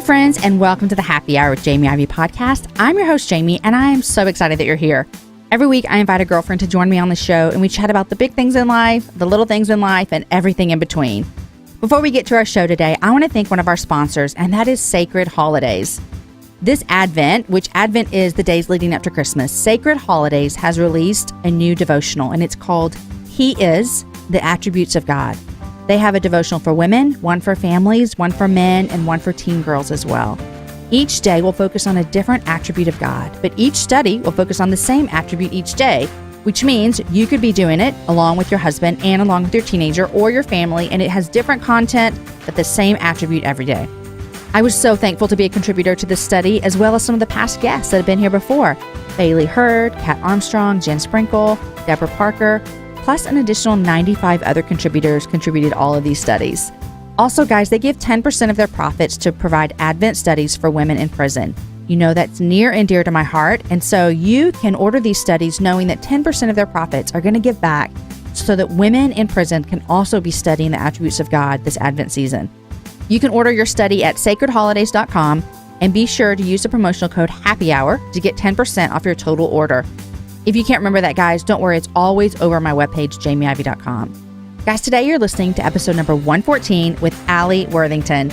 friends, and welcome to the Happy Hour with Jamie Ivey podcast. I'm your host, Jamie, and I am so excited that you're here. Every week, I invite a girlfriend to join me on the show, and we chat about the big things in life, the little things in life, and everything in between. Before we get to our show today, I want to thank one of our sponsors, and that is Sacred Holidays. This Advent, which Advent is the days leading up to Christmas, Sacred Holidays has released a new devotional, and it's called He Is, the Attributes of God. They have a devotional for women, one for families, one for men, and one for teen girls as well. Each day will focus on a different attribute of God, but each study will focus on the same attribute each day, which means you could be doing it along with your husband and along with your teenager or your family, and it has different content, but the same attribute every day. I was so thankful to be a contributor to this study, as well as some of the past guests that have been here before. Bailey Hurd, Kat Armstrong, Jen Sprinkle, Deborah Parker, plus an additional 95 other contributors contributed all of these studies. Also, guys, they give 10% of their profits to provide Advent studies for women in prison. You know that's near and dear to my heart, and so you can order these studies knowing that 10% of their profits are going to give back so that women in prison can also be studying the attributes of God this Advent season. You can order your study at sacredholidays.com and be sure to use the promotional code HAPPYHOUR to get 10% off your total order. If you can't remember that, guys, don't worry. It's always over my webpage, jamieivey.com. Guys, today you're listening to episode number 114 with Alli Worthington.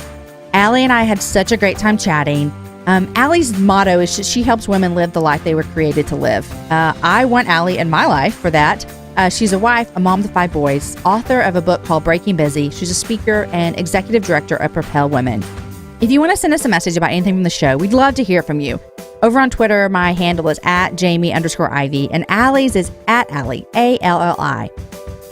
Alli and I had such a great time chatting. Alli's motto is that she helps women live the life they were created to live. I want Alli in my life for that. She's a wife, a mom to 5 boys, author of a book called Breaking Busy. She's a speaker and executive director of Propel Women. If you want to send us a message about anything from the show, we'd love to hear from you. Over on Twitter, my handle is @Jamie_Ivey, and Alli's is @Alli, ALLI.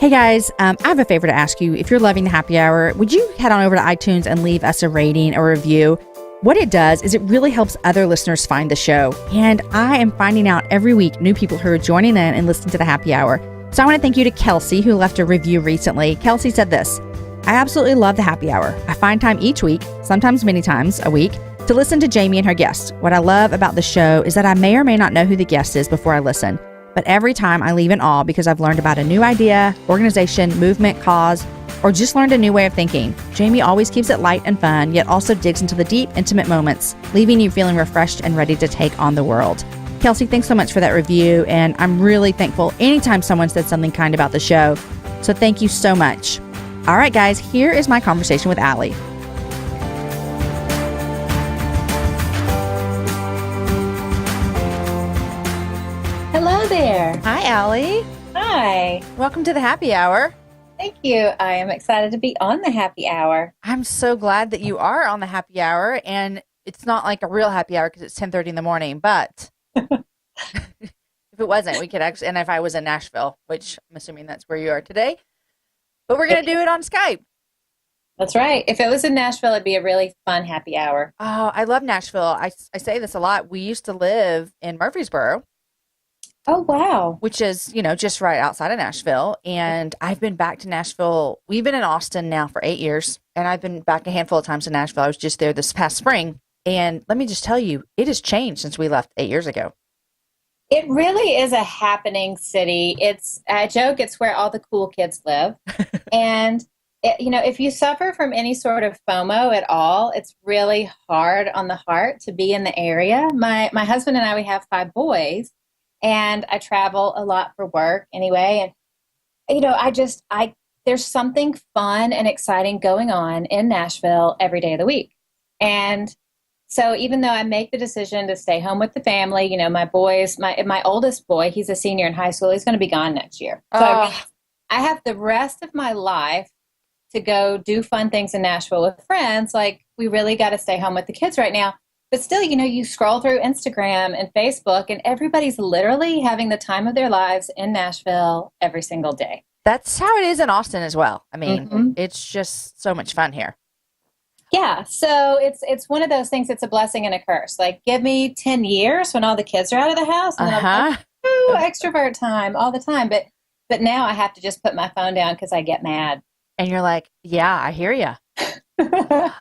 Hey guys, I have a favor to ask you. If you're loving the Happy Hour, would you head on over to iTunes and leave us a rating or review? What it does is it really helps other listeners find the show. And I am finding out every week new people who are joining in and listening to the Happy Hour. So I want to thank you to Kelsey, who left a review recently. Kelsey said this: I absolutely love the Happy Hour. I find time each week, sometimes many times a week, to listen to Jamie and her guests. What I love about the show is that I may or may not know who the guest is before I listen. But every time I leave in awe because I've learned about a new idea, organization, movement, cause, or just learned a new way of thinking. Jamie always keeps it light and fun, yet also digs into the deep, intimate moments, leaving you feeling refreshed and ready to take on the world. Kelsey, thanks so much for that review, and I'm really thankful anytime someone said something kind about the show. So thank you so much. All right, guys, here is my conversation with Alli. Hello there. Hi, Alli. Hi. Welcome to the Happy Hour. Thank you. I am excited to be on the Happy Hour. I'm so glad that you are on the Happy Hour, and it's not like a real happy hour because it's 10:30 in the morning, but if it wasn't, we could actually, and if I was in Nashville, which I'm assuming that's where you are today, but we're going to do it on Skype. That's right. If it was in Nashville, it'd be a really fun happy hour. Oh, I love Nashville. I say this a lot. We used to live in Murfreesboro. Oh, wow. Which is, just right outside of Nashville. And I've been back to Nashville. We've been in Austin now for 8 years, and I've been back a handful of times in Nashville. I was just there this past spring. And let me just tell you, it has changed since we left 8 years ago. It really is a happening city. I joke, it's where all the cool kids live. And, if you suffer from any sort of FOMO at all, it's really hard on the heart to be in the area. My husband and I, we have 5 boys. And I travel a lot for work anyway. And, there's something fun and exciting going on in Nashville every day of the week. And so even though I make the decision to stay home with the family, my boys, my oldest boy, he's a senior in high school. He's going to be gone next year. So I have the rest of my life to go do fun things in Nashville with friends. Like, we really got to stay home with the kids right now. But still, you scroll through Instagram and Facebook, and everybody's literally having the time of their lives in Nashville every single day. That's how it is in Austin as well. I mean, It's just so much fun here. Yeah. So it's one of those things. It's a blessing and a curse. Like, give me 10 years when all the kids are out of the house, and then I'm like, extrovert time all the time. But now I have to just put my phone down because I get mad. And you're like, yeah, I hear you.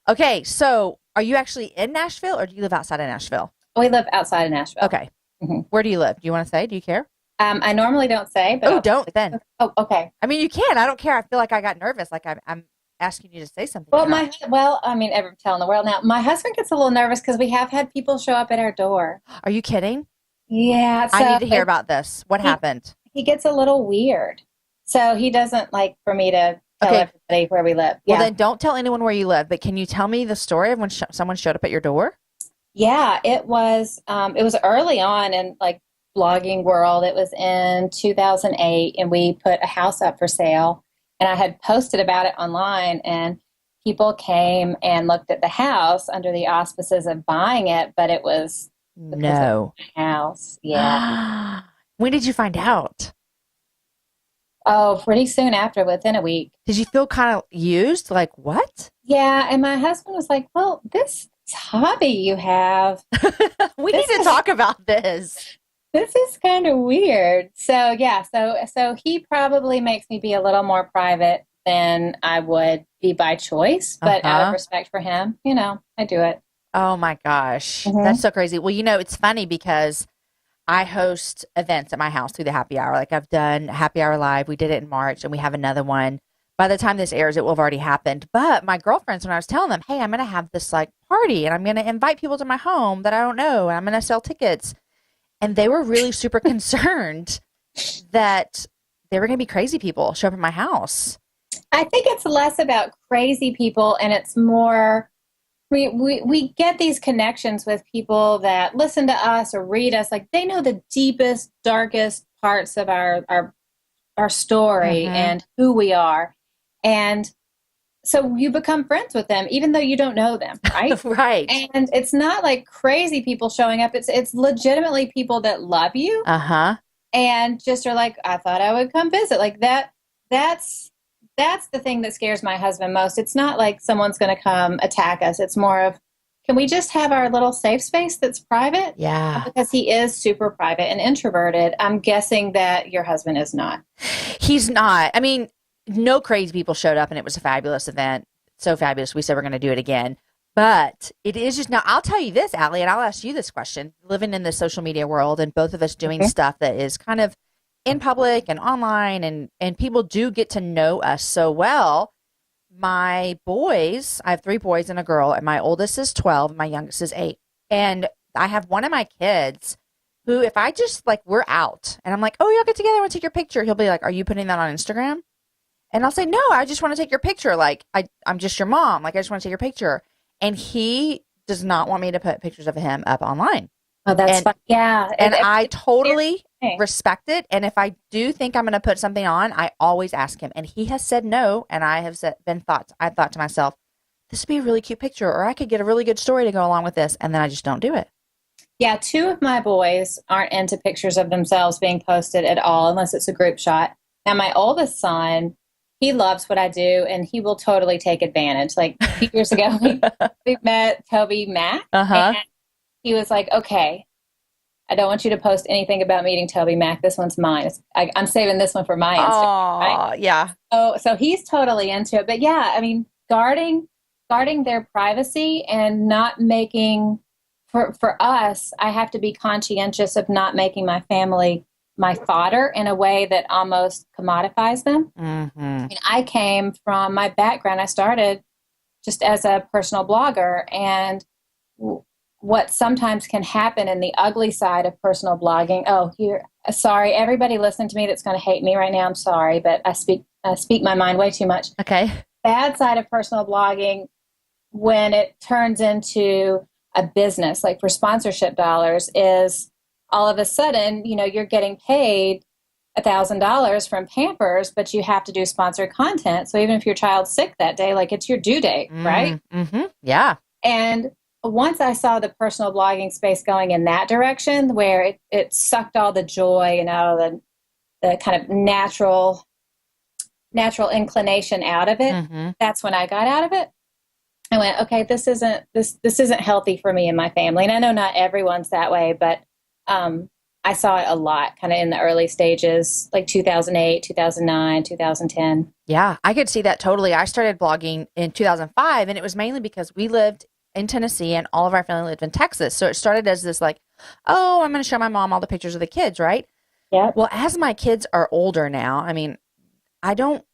Okay, so are you actually in Nashville, or do you live outside of Nashville? We live outside of Nashville. Okay. Mm-hmm. Where do you live? Do you want to say? Do you care? I normally don't say. But don't then. Oh, okay. I mean, you can. I don't care. I feel like I got nervous. Like I'm asking you to say something. Well, I mean, I'm telling the world now. My husband gets a little nervous because we have had people show up at our door. Are you kidding? Yeah, I so need to hear about this. What happened? he gets a little weird. So he doesn't like for me to tell everybody where we live. Well, Yeah. then don't tell anyone where you live, but can you tell me the story of when someone showed up at your door? Yeah, it was early on in like blogging world. It was in 2008 and we put a house up for sale and I had posted about it online and people came and looked at the house under the auspices of buying it, but it was No. house. Yeah. When did you find out? Oh, pretty soon after, within a week. Did you feel kind of used? Like, what? Yeah, and my husband was like, well, this hobby you have. We need to talk about this. This is kind of weird. So yeah, so he probably makes me be a little more private than I would be by choice, but out of respect for him, I do it. Oh my gosh. That's so crazy. Well, it's funny because I host events at my house through the happy hour. Like I've done happy hour live. We did it in March and we have another one. By the time this airs, it will have already happened. But my girlfriends, when I was telling them, hey, I'm going to have this like party and I'm going to invite people to my home that I don't know and I'm going to sell tickets. And they were really super concerned that they were going to be crazy people show up at my house. I think it's less about crazy people and it's more, we get these connections with people that listen to us or read us. Like they know the deepest, darkest parts of our story and who we are. And so you become friends with them, even though you don't know them, right? Right. And it's not like crazy people showing up. It's legitimately people that love you. And just are like, I thought I would come visit. Like that's the thing that scares my husband most. It's not like someone's going to come attack us. It's more of, can we just have our little safe space that's private? Yeah. Because he is super private and introverted. I'm guessing that your husband is not. He's not. I mean, no crazy people showed up and it was a fabulous event. So fabulous. We said we're going to do it again. But it is just, now I'll tell you this, Alli, and I'll ask you this question. Living in the social media world and both of us doing stuff that is kind of in public and online and people do get to know us so well. My boys, I have 3 boys and a girl, and my oldest is 12, and my youngest is 8. And I have one of my kids who, if I just like, we're out and I'm like, oh, y'all get together, I want to take your picture. He'll be like, are you putting that on Instagram? And I'll say, no, I just want to take your picture. Like, I'm just your mom. Like, I just want to take your picture. And he does not want me to put pictures of him up online. Oh, that's fun. Yeah. And I totally respect it. And if I do think I'm going to put something on, I always ask him. And he has said no. And I have I've thought to myself, this would be a really cute picture, or I could get a really good story to go along with this. And then I just don't do it. Yeah. 2 of my boys aren't into pictures of themselves being posted at all, unless it's a group shot. Now, my oldest son, he loves what I do, and he will totally take advantage. Like a few years ago, we met Toby Mack, and he was like, okay, I don't want you to post anything about meeting Toby Mack. This one's mine. I'm saving this one for my Instagram. Oh, right? Yeah. So he's totally into it. But yeah, I mean, guarding their privacy and not making, for us, I have to be conscientious of not making my family my fodder in a way that almost commodifies them. I mean, I came from my background. I started just as a personal blogger, and what sometimes can happen in the ugly side of personal blogging. Oh, sorry, everybody listen to me that's going to hate me right now. I'm sorry, but I speak my mind way too much. Okay. Bad side of personal blogging, when it turns into a business, like for sponsorship dollars, is all of a sudden, you're getting paid $1,000 from Pampers, but you have to do sponsored content. So even if your child's sick that day, like it's your due date, right? Yeah. And once I saw the personal blogging space going in that direction, where it sucked all the joy and out of the kind of natural inclination out of it, that's when I got out of it. I went, okay, this isn't healthy for me and my family. And I know not everyone's that way, but I saw it a lot kind of in the early stages, like 2008, 2009, 2010. Yeah, I could see that totally. I started blogging in 2005, and it was mainly because we lived in Tennessee and all of our family lived in Texas. So it started as this like, oh, I'm going to show my mom all the pictures of the kids, right? Yeah. Well, as my kids are older now, I mean, I don't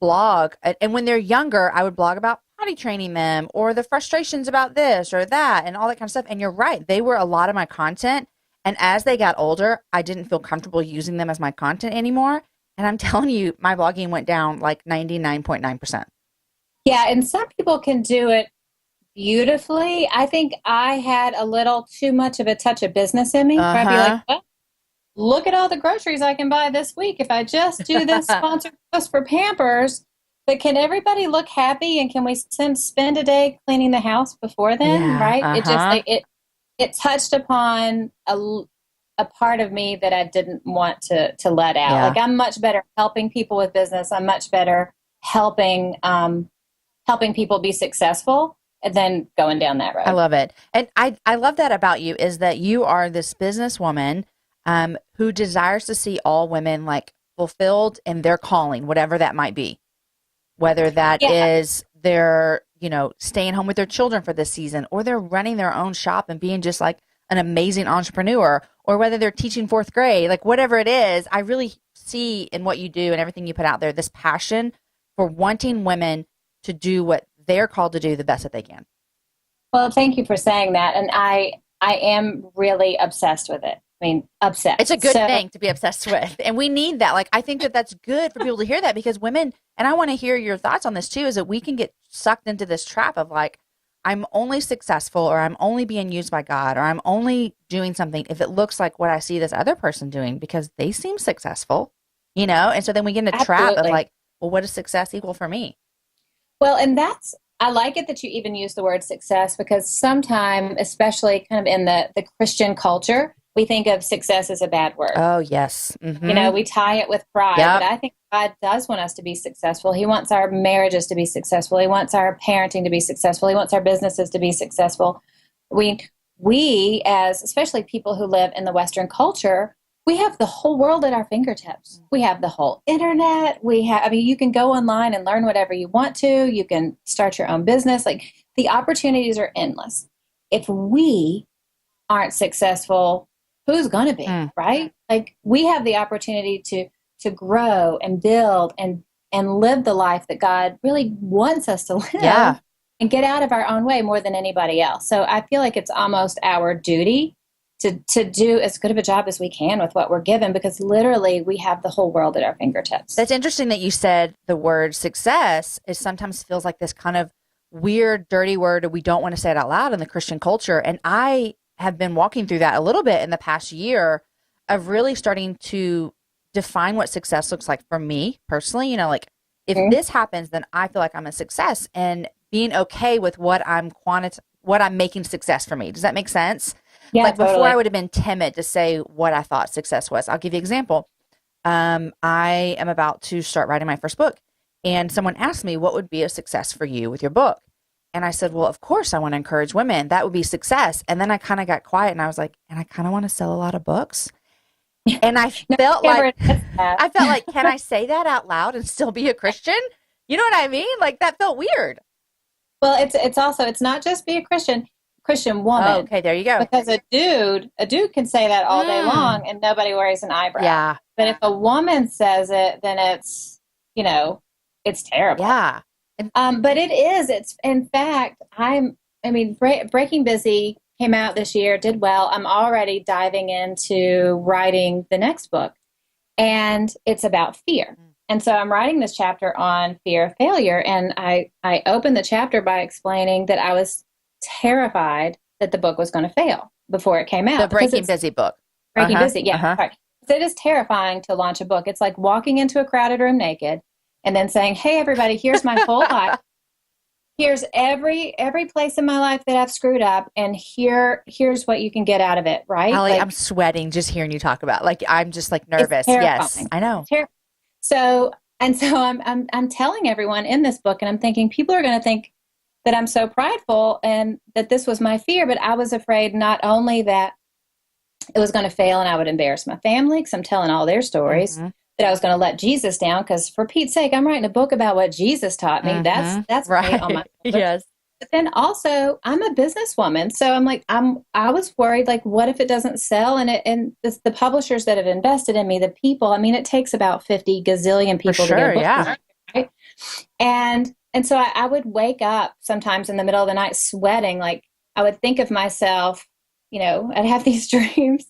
blog. And when they're younger, I would blog about potty training them or the frustrations about this or that and all that kind of stuff. And you're right. They were a lot of my content. And as they got older, I didn't feel comfortable using them as my content anymore. And I'm telling you, my blogging went down like 99.9%. Yeah. And some people can do it beautifully. I think I had a little too much of a touch of business in me. I'd be like, well, look at all the groceries I can buy this week if I just do this sponsored post for Pampers. But can everybody look happy, and can we spend a day cleaning the house before then? Yeah, right? It just it touched upon a part of me that I didn't want to let out. Yeah. Like, I'm much better helping people with business. I'm much better helping people be successful than going down that road. I love it. And I love that about you, is that you are this businesswoman who desires to see all women like fulfilled in their calling, whatever that might be. Whether that is they're, staying home with their children for this season, or they're running their own shop and being just like an amazing entrepreneur, or whether they're teaching fourth grade, like whatever it is, I really see in what you do and everything you put out there, this passion for wanting women to do what they're called to do the best that they can. Well, thank you for saying that. And I am really obsessed with it. I mean, obsessed. It's a good thing to be obsessed with. And we need that. Like, I think that that's good for people to hear that, because women, and I want to hear your thoughts on this too, is that we can get sucked into this trap of like, I'm only successful, or I'm only being used by God, or I'm only doing something if it looks like what I see this other person doing because they seem successful, And so then we get in a trap of like, well, what does success equal for me? Well, and I like it that you even use the word success, because sometimes, especially kind of in the Christian culture, we think of success as a bad word. Oh, yes. Mm-hmm. We tie it with pride. Yep. But I think God does want us to be successful. He wants our marriages to be successful. He wants our parenting to be successful. He wants our businesses to be successful. We as especially people who live in the Western culture, we have the whole world at our fingertips. We have the whole internet. You can go online and learn whatever you want to. You can start your own business. Like, the opportunities are endless. If we aren't successful, who's going to be, right? Like, we have the opportunity to grow and build and live the life that God really wants us to live, and get out of our own way more than anybody else. So I feel like it's almost our duty to do as good of a job as we can with what we're given, because literally we have the whole world at our fingertips. That's interesting that you said the word success. It sometimes feels like this kind of weird, dirty word, and we don't want to say it out loud in the Christian culture. And I have been walking through that a little bit in the past year of really starting to define what success looks like for me personally. Like, if this happens, then I feel like I'm a success, and being okay with what I'm making success for me. Does that make sense? Yeah, like totally. Before, I would have been timid to say what I thought success was. I'll give you an example. I am about to start writing my first book, and someone asked me, what would be a success for you with your book? And I said, well, of course I want to encourage women. That would be success. And then I kind of got quiet, and I was like, and I kind of want to sell a lot of books. And I felt like, can I say that out loud and still be a Christian? You know what I mean? Like, that felt weird. Well, it's not just be a Christian woman. Oh, okay, there you go. Because a dude can say that all day long, and nobody worries an eyebrow. Yeah. But if a woman says it, then it's terrible. Yeah. But it's in fact, Breaking Busy came out this year, did well. I'm already diving into writing the next book, and it's about fear. And so I'm writing this chapter on fear of failure. And I opened the chapter by explaining that I was terrified that the book was going to fail before it came out. The Breaking Busy book. Breaking Busy, yeah. Right. So it is terrifying to launch a book. It's like walking into a crowded room naked and then saying, hey, everybody, here's my whole life. Here's every place in my life that I've screwed up, and here's what you can get out of it, right? Alli, I'm sweating just hearing you talk about. Like, I'm just like nervous. Yes, I know. So I'm telling everyone in this book, and I'm thinking people are going to think that I'm so prideful and that this was my fear, but I was afraid not only that it was going to fail and I would embarrass my family because I'm telling all their stories, that I was going to let Jesus down, because for Pete's sake, I'm writing a book about what Jesus taught me. That's right on my book. Yes. But then also, I'm a businesswoman, so I'm like, I was worried, like, what if it doesn't sell? And the publishers that have invested in me, the people, it takes about 50 gazillion people to get a book. Yeah. Right? And so I would wake up sometimes in the middle of the night sweating. Like I would think of myself, I'd have these dreams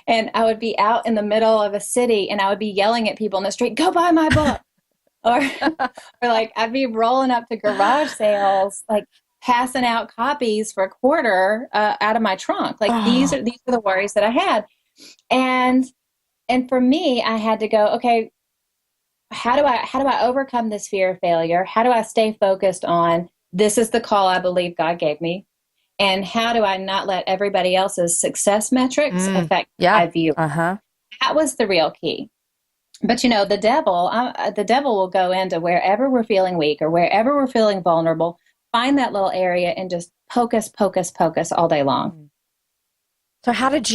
and I would be out in the middle of a city and I would be yelling at people in the street, go buy my book. or, or like I'd be rolling up to garage sales, like passing out copies for a quarter out of my trunk. Like these are the worries that I had. And for me, I had to go, okay, how do I overcome this fear of failure? How do I stay focused on this is the call I believe God gave me? And how do I not let everybody else's success metrics affect how I view? That was the real key. But the devil will go into wherever we're feeling weak or wherever we're feeling vulnerable, find that little area and just pocus all day long. So how did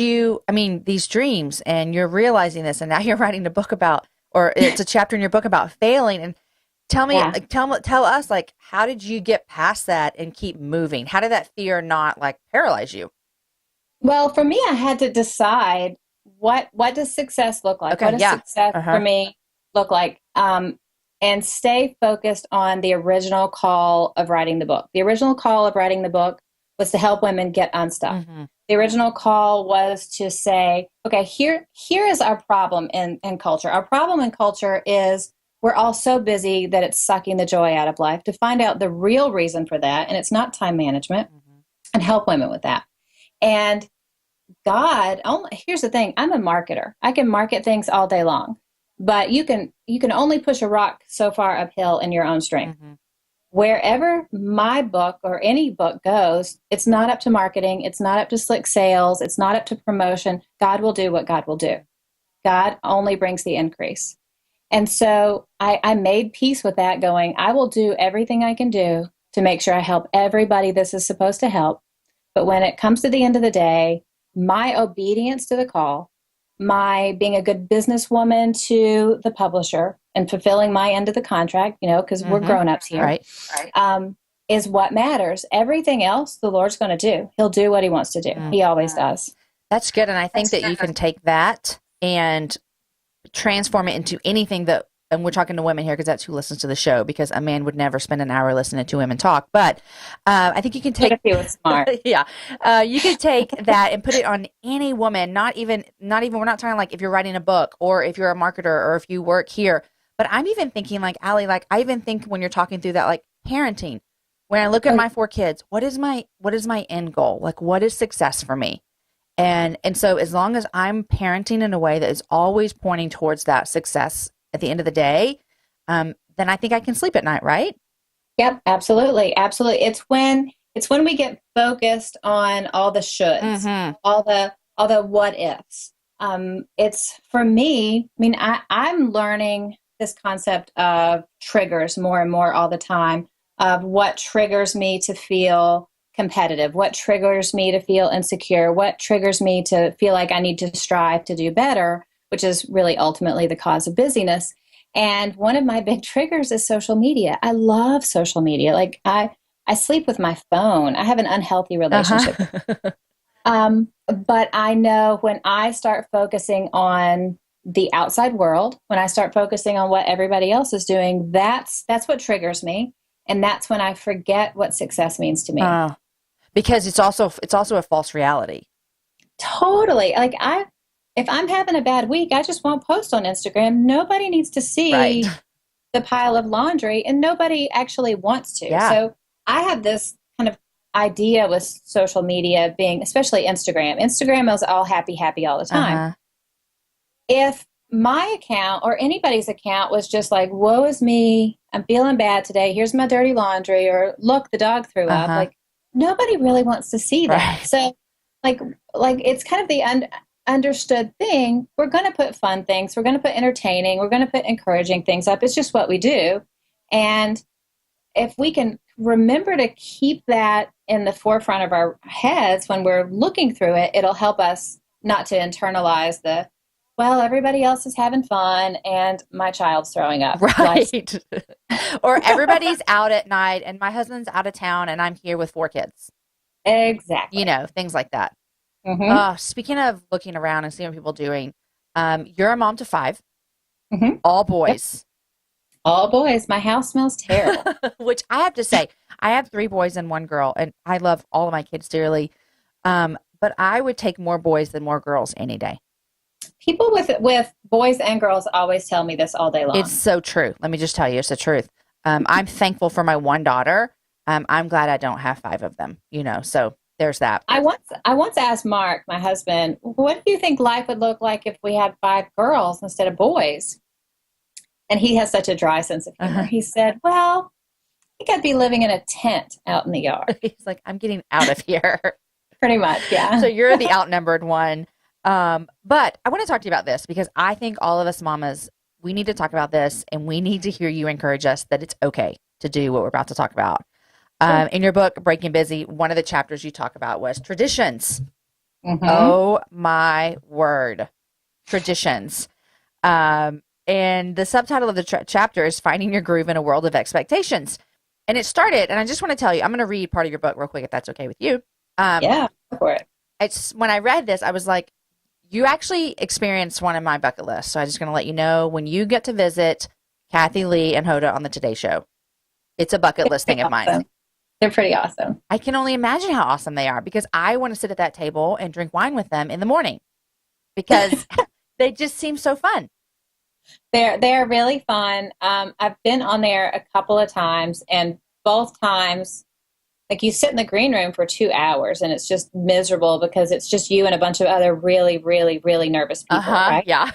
these dreams, and you're realizing this, and now you're writing a book about, or it's a chapter in your book about failing. And tell us, like, how did you get past that and keep moving? How did that fear not paralyze you? Well, for me, I had to decide what does success look like? What does success for me look like? And stay focused on the original call of writing the book. The original call of writing the book was to help women get unstuck. The original call was to say, okay, here is our problem in culture. Our problem in culture is we're all so busy that it's sucking the joy out of life. To find out the real reason for that, and it's not time management, and help women with that. And here's the thing, I'm a marketer. I can market things all day long, but you can only push a rock so far uphill in your own strength. Wherever my book or any book goes, it's not up to marketing. It's not up to slick sales. It's not up to promotion. God will do what God will do. God only brings the increase. And so I made peace with that, going, I will do everything I can do to make sure I help everybody this is supposed to help. But when it comes to the end of the day, my obedience to the call, my being a good businesswoman to the publisher and fulfilling my end of the contract, because we're grown-ups here, right. Is what matters. Everything else the Lord's going to do. He'll do what he wants to do. He always does. That's good. And I think that you can take that and transform it into anything that, and we're talking to women here because that's who listens to the show, because a man would never spend an hour listening to women talk. But I think you can take, if he was smart. You can take that and put it on any woman, not even, we're not talking like if you're writing a book or if you're a marketer or if you work here, but I'm even thinking like, Alli, like I even think when you're talking through that, like parenting, when I look at my 4 kids, what is my end goal? Like, what is success for me? And so as long as I'm parenting in a way that is always pointing towards that success at the end of the day, then I think I can sleep at night, right? Yep, absolutely. Absolutely. It's when we get focused on all the shoulds, all the what ifs. It's for me, I'm learning this concept of triggers more and more all the time, of what triggers me to feel competitive, what triggers me to feel insecure, what triggers me to feel like I need to strive to do better, which is really ultimately the cause of busyness. And one of my big triggers is social media. I love social media. Like I sleep with my phone. I have an unhealthy relationship. But I know when I start focusing on the outside world, when I start focusing on what everybody else is doing, that's what triggers me. And that's when I forget what success means to me. Because it's also a false reality. Totally. Like if I'm having a bad week, I just won't post on Instagram. Nobody needs to see the pile of laundry, and nobody actually wants to. Yeah. So I have this kind of idea with social media being, especially Instagram. Instagram is all happy all the time. If my account or anybody's account was just like, woe is me, I'm feeling bad today, here's my dirty laundry, or look, the dog threw up, like nobody really wants to see that. Right. So like it's kind of the understood thing. We're going to put fun things, we're going to put entertaining, we're going to put encouraging things up. It's just what we do. And if we can remember to keep that in the forefront of our heads when we're looking through it, it'll help us not to internalize everybody else is having fun and my child's throwing up. Right. Or everybody's out at night and my husband's out of town and I'm here with 4 kids. Exactly. Things like that. Speaking of looking around and seeing what people are doing, you're a mom to 5, all boys. All boys. My house smells terrible. Which I have to say, I have 3 boys and 1 girl, and I love all of my kids dearly. But I would take more boys than more girls any day. People with boys and girls always tell me this all day long. It's so true. Let me just tell you, it's the truth. I'm thankful for my 1 daughter. I'm glad I don't have 5 of them, so there's that. I once asked Mark, my husband, what do you think life would look like if we had 5 girls instead of boys? And he has such a dry sense of humor. He said, well, I think I'd be living in a tent out in the yard. He's like, I'm getting out of here. Pretty much, yeah. So you're the outnumbered one. But I want to talk to you about this because I think all of us mamas, we need to talk about this, and we need to hear you encourage us that it's okay to do what we're about to talk about. In your book, Breaking Busy, one of the chapters you talk about was traditions. Mm-hmm. Oh my word. Traditions. And the subtitle of the chapter is Finding Your Groove in a World of Expectations. And it started, and I just want to tell you, I'm going to read part of your book real quick, if that's okay with you. Yeah, go for it. When I read this, I was like, you actually experienced one of my bucket lists. So I'm just going to let you know, when you get to visit Kathy Lee and Hoda on the Today Show, it's a bucket list thing of mine. They're pretty awesome. I can only imagine how awesome they are because I want to sit at that table and drink wine with them in the morning because they just seem so fun. They're really fun. I've been on there a couple of times, and both times, like, you sit in the green room for 2 hours and it's just miserable because it's just you and a bunch of other really, really, really nervous people, right? Yeah.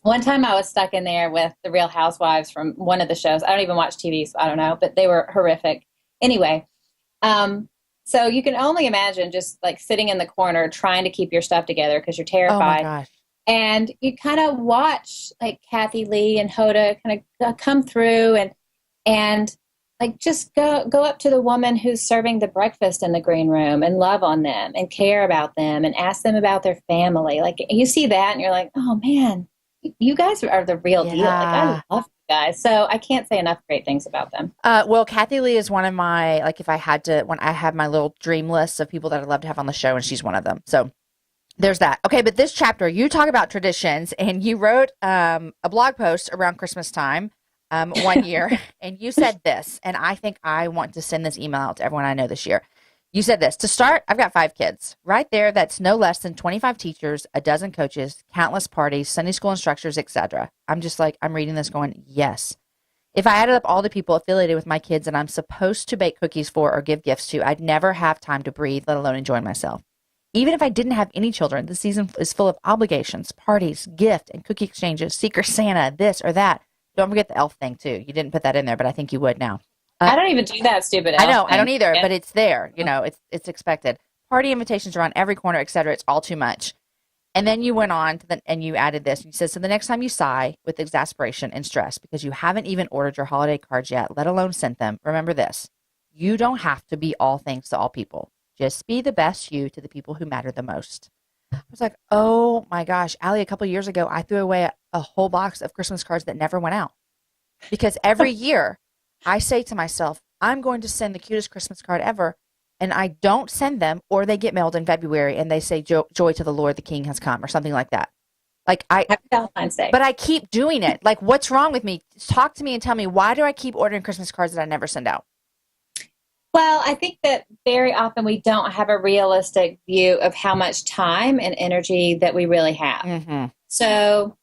One time I was stuck in there with the Real Housewives from one of the shows. I don't even watch TV, so I don't know, but they were horrific. Anyway, so you can only imagine just like sitting in the corner trying to keep your stuff together because you're terrified. Oh my gosh. And you kind of watch like Kathy Lee and Hoda kind of come through and like just go up to the woman who's serving the breakfast in the green room and love on them and care about them and ask them about their family. Like, you see that and you're like, oh man, you guys are the real deal. Like, I love you guys. So I can't say enough great things about them. Well, Kathy Lee is one of my, like, if I had to, when I have my little dream list of people that I'd love to have on the show, and she's one of them. So there's that. Okay, but this chapter, you talk about traditions, and you wrote a blog post around Christmas time one year, and you said this, and I think I want to send this email out to everyone I know this year. You said this: to start, I've got 5 kids. Right there, that's no less than 25 teachers, a dozen coaches, countless parties, Sunday school instructors, etc. I'm just like, I'm reading this going, yes. If I added up all the people affiliated with my kids and I'm supposed to bake cookies for or give gifts to, I'd never have time to breathe, let alone enjoy myself. Even if I didn't have any children, the season is full of obligations, parties, gift and cookie exchanges, Secret Santa, this or that. Don't forget the elf thing, too. You didn't put that in there, but I think you would now. I don't even do that stupid elf I know, thing. I don't either, but it's there. You know, it's expected. Party invitations around every corner, etc. It's all too much. And then you went on to and you added this. You said, so the next time you sigh with exasperation and stress because you haven't even ordered your holiday cards yet, let alone sent them, remember this. You don't have to be all things to all people. Just be the best you to the people who matter the most. I was like, oh my gosh, Alli, a couple of years ago, I threw away a whole box of Christmas cards that never went out. Because every year I say to myself, I'm going to send the cutest Christmas card ever. And I don't send them, or they get mailed in February and they say, joy to the Lord, the King has come, or something like that. Like Happy Valentine's Day. But I keep doing it. Like, what's wrong with me? Talk to me and tell me, why do I keep ordering Christmas cards that I never send out? Well, I think that very often we don't have a realistic view of how much time and energy that we really have. Mm-hmm. So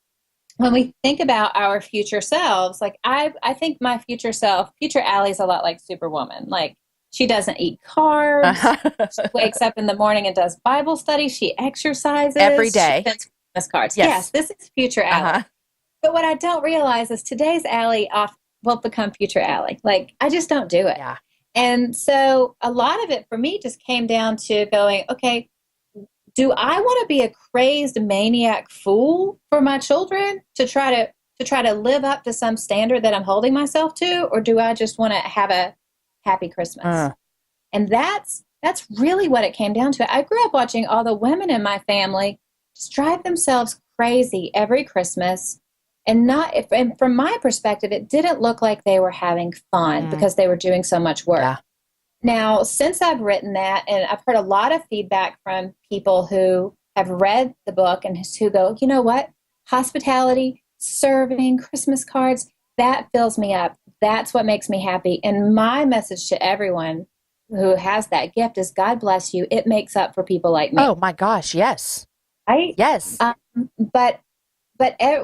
when we think about our future selves, like I think my future self, future Alli, is a lot like Superwoman. Like, she doesn't eat carbs. She wakes up in the morning and does Bible study. She exercises every day. She sends Christmas cards. Yes, this is future Alli. But what I don't realize is today's Alli will become future Alli. Like, I just don't do it. Yeah. And so a lot of it for me just came down to going, okay, do I want to be a crazed maniac fool for my children to try to live up to some standard that I'm holding myself to, or do I just want to have a happy Christmas? And that's really what it came down to. I grew up watching all the women in my family just drive themselves crazy every Christmas. And from my perspective, it didn't look like they were having fun because they were doing so much work. Yeah. Now, since I've written that, and I've heard a lot of feedback from people who have read the book and who go, you know what? Hospitality, serving, Christmas cards, that fills me up. That's what makes me happy. And my message to everyone who has that gift is God bless you. It makes up for people like me. Oh my gosh. Yes. Right? Yes. But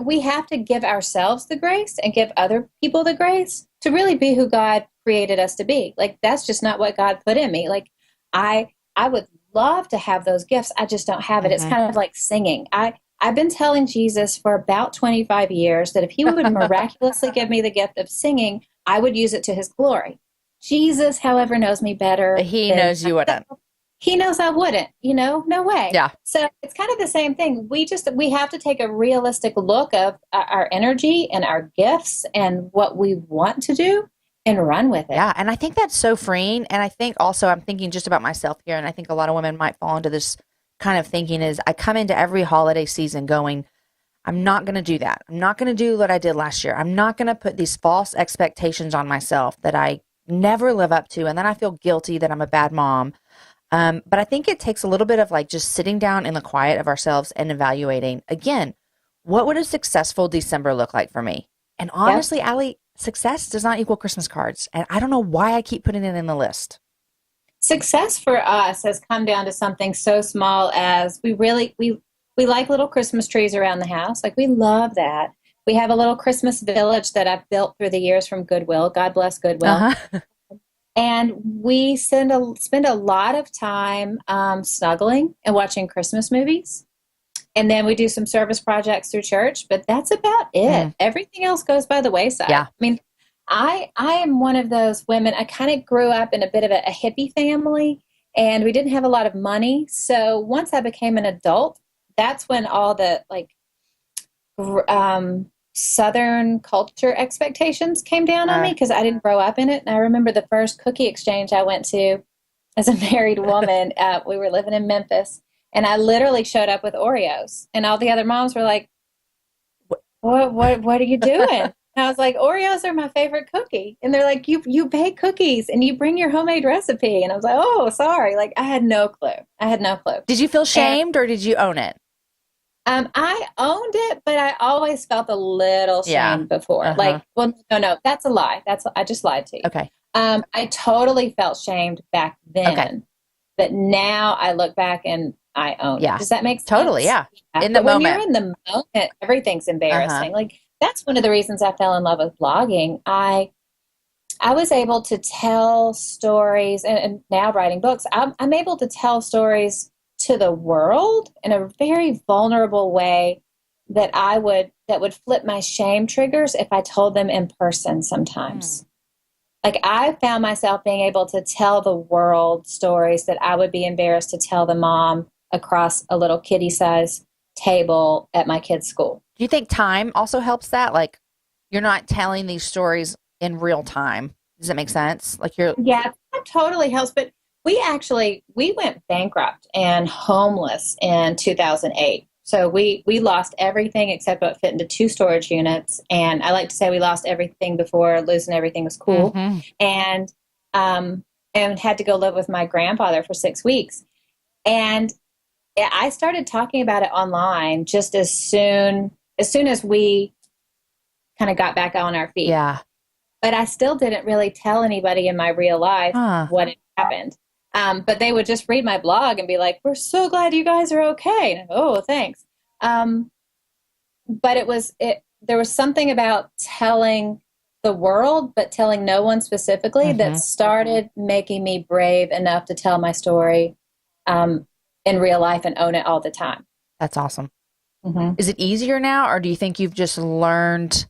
we have to give ourselves the grace and give other people the grace to really be who God created us to be. Like, that's just not what God put in me. Like, I would love to have those gifts. I just don't have it. It's kind of like singing. I've been telling Jesus for about 25 years that if he would miraculously give me the gift of singing, I would use it to his glory. Jesus, however, knows me better. He knows you wouldn't. He knows I wouldn't, no way. Yeah. So it's kind of the same thing. We have to take a realistic look of our energy and our gifts and what we want to do and run with it. Yeah. And I think that's so freeing. And I think also I'm thinking just about myself here. And I think a lot of women might fall into this kind of thinking is I come into every holiday season going, I'm not going to do that. I'm not going to do what I did last year. I'm not going to put these false expectations on myself that I never live up to. And then I feel guilty that I'm a bad mom. But I think it takes a little bit of like just sitting down in the quiet of ourselves and evaluating, again, what would a successful December look like for me? And honestly, Alli, success does not equal Christmas cards. And I don't know why I keep putting it in the list. Success for us has come down to something so small as we like little Christmas trees around the house. Like, we love that. We have a little Christmas village that I've built through the years from Goodwill. God bless Goodwill. Uh-huh. And we spend a lot of time snuggling and watching Christmas movies. And then we do some service projects through church, but that's about it. Everything else goes by the wayside. Yeah. I mean, I am one of those women. I kind of grew up in a bit of a hippie family, and we didn't have a lot of money. So once I became an adult, that's when all the Southern culture expectations came down on me because I didn't grow up in it. And I remember the first cookie exchange I went to as a married woman. We were living in Memphis, and I literally showed up with Oreos, and all the other moms were like, what are you doing? And I was like, Oreos are my favorite cookie. And they're like, you bake cookies and you bring your homemade recipe. And I was like, oh, sorry. Like, I had no clue. Did you feel shamed or did you own it? I owned it, but I always felt a little shame before. Uh-huh. Like, well, no, that's a lie. I just lied to you. Okay. I totally felt shamed back then. Okay. But now I look back and I own it. Does that make sense? Totally, yeah. In the moment. When you're in the moment, everything's embarrassing. Uh-huh. Like, that's one of the reasons I fell in love with blogging. I was able to tell stories, and now writing books, I'm able to tell stories to the world in a very vulnerable way that would flip my shame triggers if I told them in person sometimes. Like, I found myself being able to tell the world stories that I would be embarrassed to tell the mom across a little kiddie size table at my kid's school. Do you think time also helps that? Like, you're not telling these stories in real time. Does that make sense? Like, Yeah, that totally helps. But we went bankrupt and homeless in 2008. So we lost everything except what fit into 2 storage units. And I like to say we lost everything before losing everything was cool. Mm-hmm. And had to go live with my grandfather for 6 weeks. And I started talking about it online just as soon as we kind of got back on our feet. Yeah. But I still didn't really tell anybody in my real life what had happened. But they would just read my blog and be like, "We're so glad you guys are okay." And, oh, thanks. But there was something about telling the world, but telling no one specifically, that started making me brave enough to tell my story in real life and own it all the time. That's awesome. Mm-hmm. Is it easier now, or do you think you've just learned?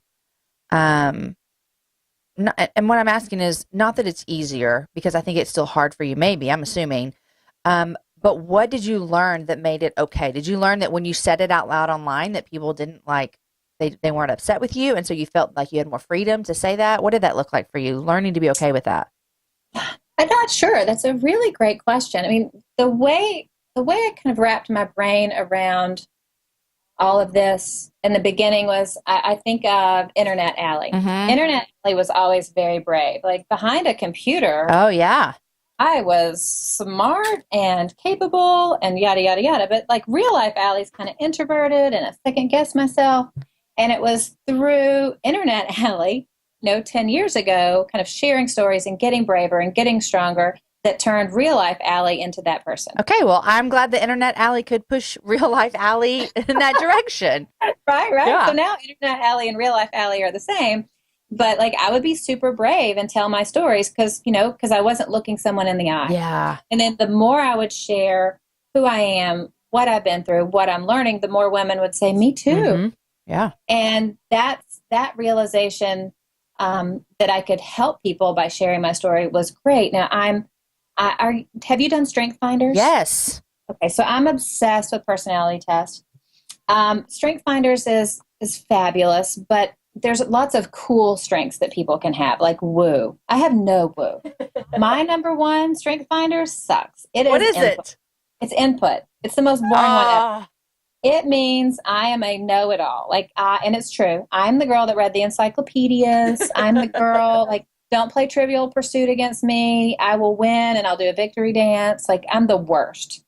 And what I'm asking is not that it's easier, because I think it's still hard for you. Maybe, I'm assuming. But what did you learn that made it okay? Did you learn that when you said it out loud online that people didn't like, they weren't upset with you, and so you felt like you had more freedom to say that? What did that look like for you, learning to be okay with that? I'm not sure. That's a really great question. I mean, the way I kind of wrapped my brain around all of this in the beginning was, I think of Internet Alli. Mm-hmm. Internet Alli was always very brave. Like, behind a computer. Oh, yeah. I was smart and capable and yada, yada, yada. But like, real life Alli's kind of introverted and I second guess myself. And it was through Internet Alli 10 years ago, kind of sharing stories and getting braver and getting stronger, that turned real life Alli into that person. Okay, well, I'm glad the internet Alli could push real life Alli in that direction. Right. Yeah. So now internet Alli and real life Alli are the same. But like, I would be super brave and tell my stories because I wasn't looking someone in the eye. Yeah. And then the more I would share who I am, what I've been through, what I'm learning, the more women would say, me too. Mm-hmm. Yeah. And that's that realization that I could help people by sharing my story was great. Now have you done Strength Finders? Yes. Okay, so I'm obsessed with personality tests. Strength Finders is fabulous, but there's lots of cool strengths that people can have, like woo. I have no woo. My number one Strength Finder sucks. What is it? It's input. It's the most boring one ever. It means I am a know-it-all. And it's true. I'm the girl that read the encyclopedias. I'm the girl, don't play Trivial Pursuit against me. I will win and I'll do a victory dance. I'm the worst.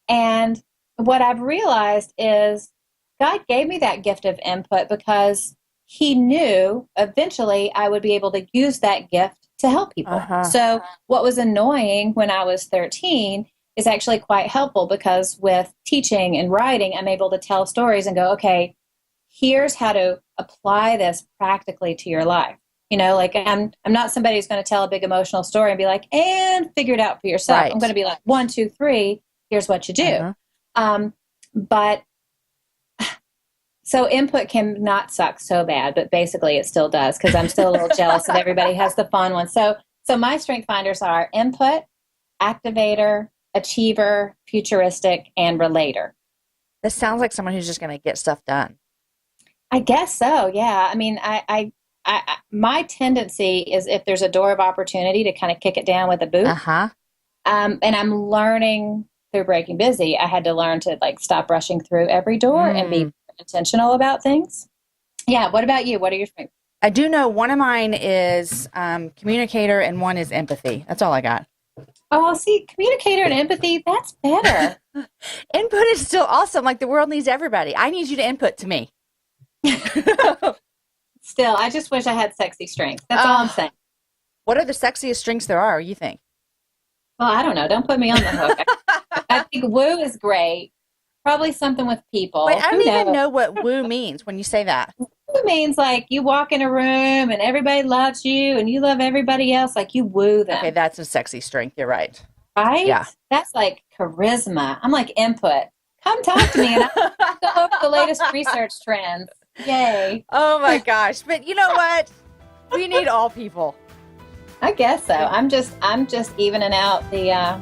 And what I've realized is God gave me that gift of input because he knew eventually I would be able to use that gift to help people. Uh-huh. So what was annoying when I was 13 is actually quite helpful because with teaching and writing, I'm able to tell stories and go, okay, here's how to apply this practically to your life. I'm not somebody who's going to tell a big emotional story and be like, and figure it out for yourself. Right. I'm going to be like, 1, 2, 3, here's what you do. Uh-huh. So input can not suck so bad, but basically it still does because I'm still a little jealous that everybody has the fun one. So my Strength Finders are input, activator, achiever, futuristic, and relator. This sounds like someone who's just going to get stuff done. I guess so. Yeah. I mean, my tendency is if there's a door of opportunity to kind of kick it down with a boot. Uh-huh. And I'm learning through Breaking Busy. I had to learn to stop rushing through every door and be intentional about things. Yeah. What about you? What are your strengths? I do know one of mine is communicator and one is empathy. That's all I got. Oh, see, communicator and empathy, that's better. Input is still awesome. The world needs everybody. I need you to input to me. Still, I just wish I had sexy strengths. That's all I'm saying. What are the sexiest strengths there are, you think? Well, I don't know. Don't put me on the hook. I think woo is great. Probably something with people. Wait, I don't even know what woo means when you say that. Woo means you walk in a room and everybody loves you and you love everybody else. You woo them. Okay, that's a sexy strength. You're right. Right? Yeah. That's charisma. I'm input. Come talk to me and I'll go over the latest research trends. Yay. Oh my gosh. But you know what? We need all people. I guess so. I'm just evening out the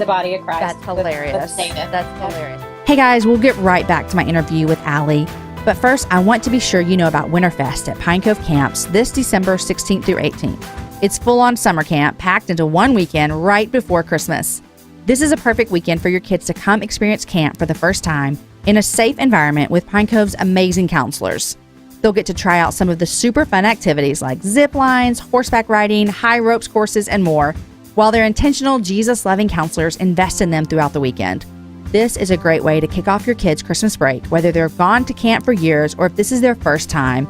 body of Christ. That's hilarious. That's hilarious. Hey guys, we'll get right back to my interview with Alli. But first, I want to be sure you know about Winterfest at Pine Cove Camps this December 16th through 18th. It's full-on summer camp packed into one weekend right before Christmas. This is a perfect weekend for your kids to come experience camp for the first time in a safe environment with Pine Cove's amazing counselors. They'll get to try out some of the super fun activities like zip lines, horseback riding, high ropes courses, and more, while their intentional, Jesus-loving counselors invest in them throughout the weekend. This is a great way to kick off your kids' Christmas break, whether they've gone to camp for years or if this is their first time.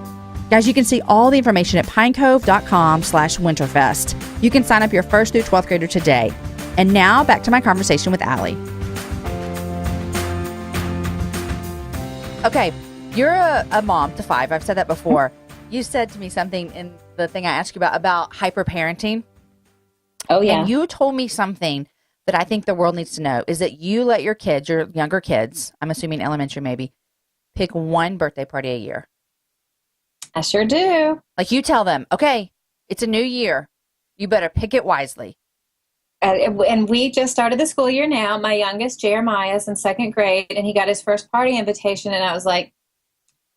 Guys, you can see all the information at pinecove.com/winterfest. You can sign up your 1st through 12th grader today. And now back to my conversation with Alli. Okay, you're a mom to 5. I've said that before. You said to me something in the thing I asked you about hyper-parenting. Oh, yeah. And you told me something that I think the world needs to know is that you let your kids, your younger kids, I'm assuming elementary maybe, pick one birthday party a year. I sure do. You tell them, okay, it's a new year. You better pick it wisely. And we just started the school year now. My youngest, Jeremiah, is in 2nd grade, and he got his first party invitation. And I was like,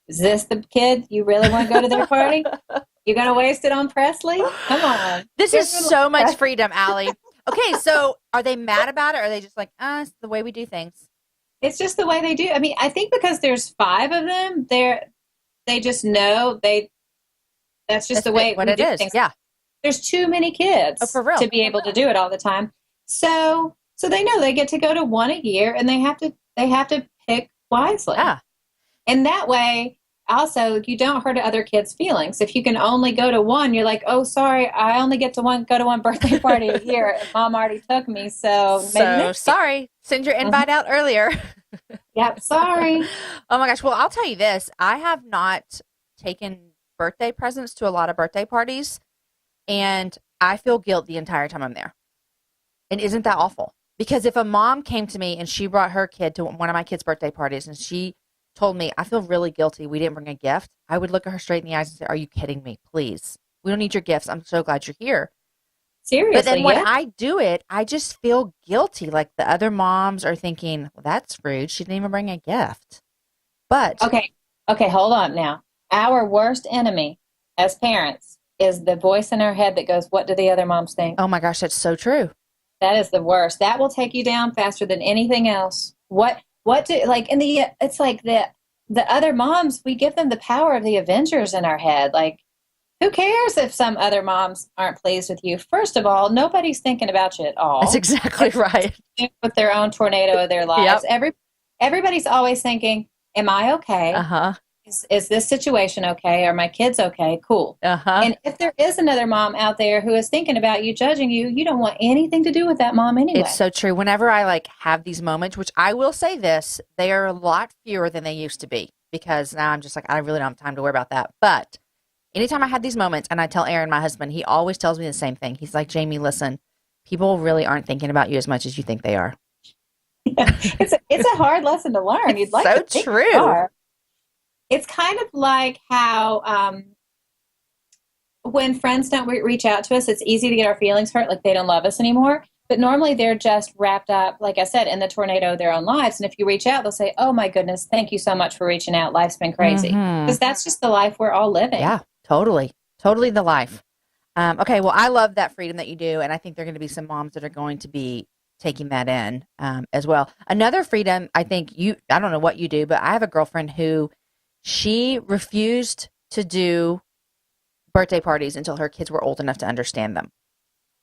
is this the kid you really want to go to their party? You're going to waste it on Presley? Come on. This is so much freedom, Alli. Okay, so are they mad about it? Or are they just it's the way we do things? It's just the way they do. I mean, I think because there's 5 of them, they just know that's just the way what it is. Things. Yeah. There's too many kids for real. To be able to do it all the time. So they know they get to go to one a year and they have to pick wisely. Yeah. And that way also, you don't hurt other kids' feelings. If you can only go to one, you're like, oh, sorry, I only get to go to one birthday party a year, and mom already took me, so maybe So next year. sorry. Send your invite out earlier. Yep, sorry. Oh my gosh. Well, I'll tell you this. I have not taken birthday presents to a lot of birthday parties, and I feel guilt the entire time I'm there. And isn't that awful? Because if a mom came to me and she brought her kid to one of my kids' birthday parties and she told me, I feel really guilty, we didn't bring a gift, I would look at her straight in the eyes and say, are you kidding me? Please. We don't need your gifts. I'm so glad you're here. Seriously, But then when yeah. I do it, I just feel guilty. Like the other moms are thinking, well, that's rude. She didn't even bring a gift. But Okay, hold on now. Our worst enemy as parents is the voice in our head that goes, what do the other moms think? oh my gosh, that's so true. That is the worst. That will take you down faster than anything else. What do like in the it's like the other moms, we give them the power of the Avengers in our head. Like, who cares if some other moms aren't pleased with you? First of all, nobody's thinking about you at all. That's exactly right. With their own tornado of their lives. Yep. Everybody's always thinking, am I okay? Uh-huh. Is this situation okay? Are my kids okay? Cool. Uh-huh. And if there is another mom out there who is thinking about you, judging you, you don't want anything to do with that mom anyway. It's so true. Whenever I like have these moments, which I will say this, they are a lot fewer than they used to be because now I'm just like, I really don't have time to worry about that. But anytime I have these moments and I tell Aaron, my husband, he always tells me the same thing. He's like, Jamie, listen, people really aren't thinking about you as much as you think they are. It's a hard lesson to learn. You'd like so to think true. you are. It's kind of like how when friends don't reach out to us, it's easy to get our feelings hurt, like they don't love us anymore. But normally they're just wrapped up, like I said, in the tornado of their own lives. And if you reach out, they'll say, oh my goodness, thank you so much for reaching out. Life's been crazy. Because that's just the life we're all living. Yeah, totally. Totally the life. Okay, well, I love that freedom that you do. And I think there are going to be some moms that are going to be taking that in as well. Another freedom, I think I don't know what you do, but I have a girlfriend who she refused to do birthday parties until her kids were old enough to understand them.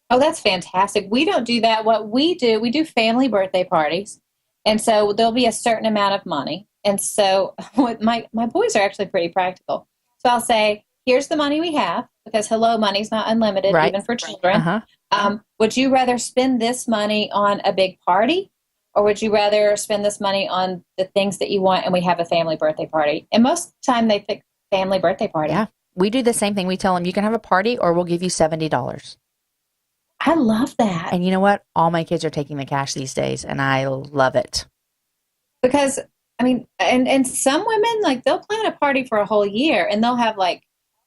Oh, that's fantastic. We don't do that. What we do family birthday parties. And so there'll be a certain amount of money. And so my boys are actually pretty practical. So I'll say, here's the money we have, because hello, money's not unlimited, right. even for children. Uh-huh. Would you rather spend this money on a big party? Or would you rather spend this money on the things that you want and we have a family birthday party? And most of the time they pick family birthday party. Yeah. We do the same thing. We tell them you can have a party or we'll give you $70. I love that. And you know what? All my kids are taking the cash these days and I love it. Because, I mean, and some women, like they'll plan a party for a whole year and they'll have like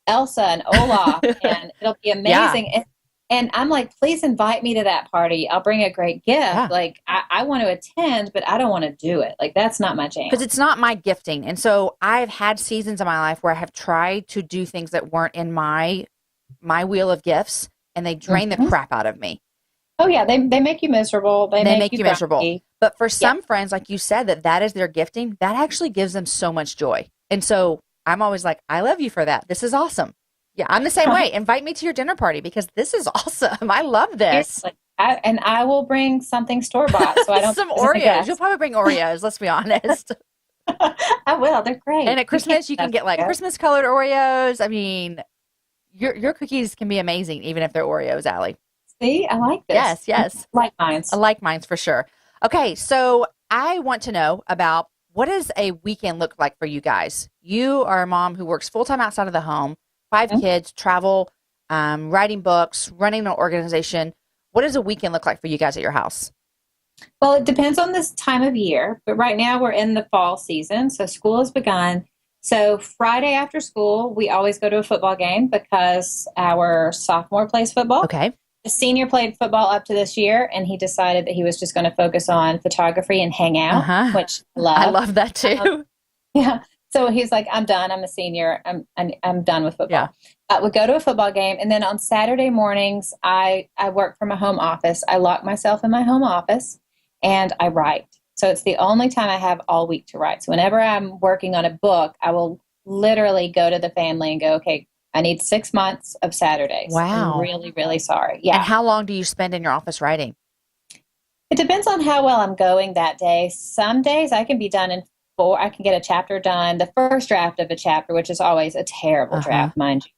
Elsa and Olaf and it'll be amazing. Yeah. And I'm like, please invite me to that party. I'll bring a great gift. Yeah. Like, I want to attend, but I don't want to do it. Like, that's not my jam. Because it's not my gifting. And so I've had seasons in my life where I have tried to do things that weren't in my wheel of gifts, and they drain the crap out of me. Oh, yeah. They make you miserable. They make you miserable. grumpy. But for some friends, like you said, that is their gifting, that actually gives them so much joy. And so I'm always like, I love you for that. This is awesome. Yeah, I'm the same way. Invite me to your dinner party because this is awesome. I love this. And I will bring something store-bought. So I don't some Oreos. You'll probably bring Oreos, let's be honest. I will. They're great. And at Christmas, you can get like Christmas-colored Oreos. I mean, your cookies can be amazing, even if they're Oreos, Alli. See, I like this. Yes. I like mines. I like mines for sure. Okay, so I want to know about what does a weekend look like for you guys? You are a mom who works full-time outside of the home. 5 kids, travel, writing books, running an organization. What does a weekend look like for you guys at your house? Well, it depends on this time of year, but right now we're in the fall season, so school has begun. So Friday after school, we always go to a football game because our sophomore plays football. Okay. The senior played football up to this year, and he decided that he was just going to focus on photography and hang out, which I love that too. Yeah. So he's like, I'm done. I'm a senior. I'm done with football. Yeah. We go to a football game. And then on Saturday mornings, I work from a home office. I lock myself in my home office and I write. So it's the only time I have all week to write. So whenever I'm working on a book, I will literally go to the family and go, okay, I need 6 months of Saturdays. Wow. I'm really, really sorry. Yeah. And how long do you spend in your office writing? It depends on how well I'm going that day. Some days I can be done in I can get a chapter done, the first draft of a chapter, which is always a terrible draft, mind you.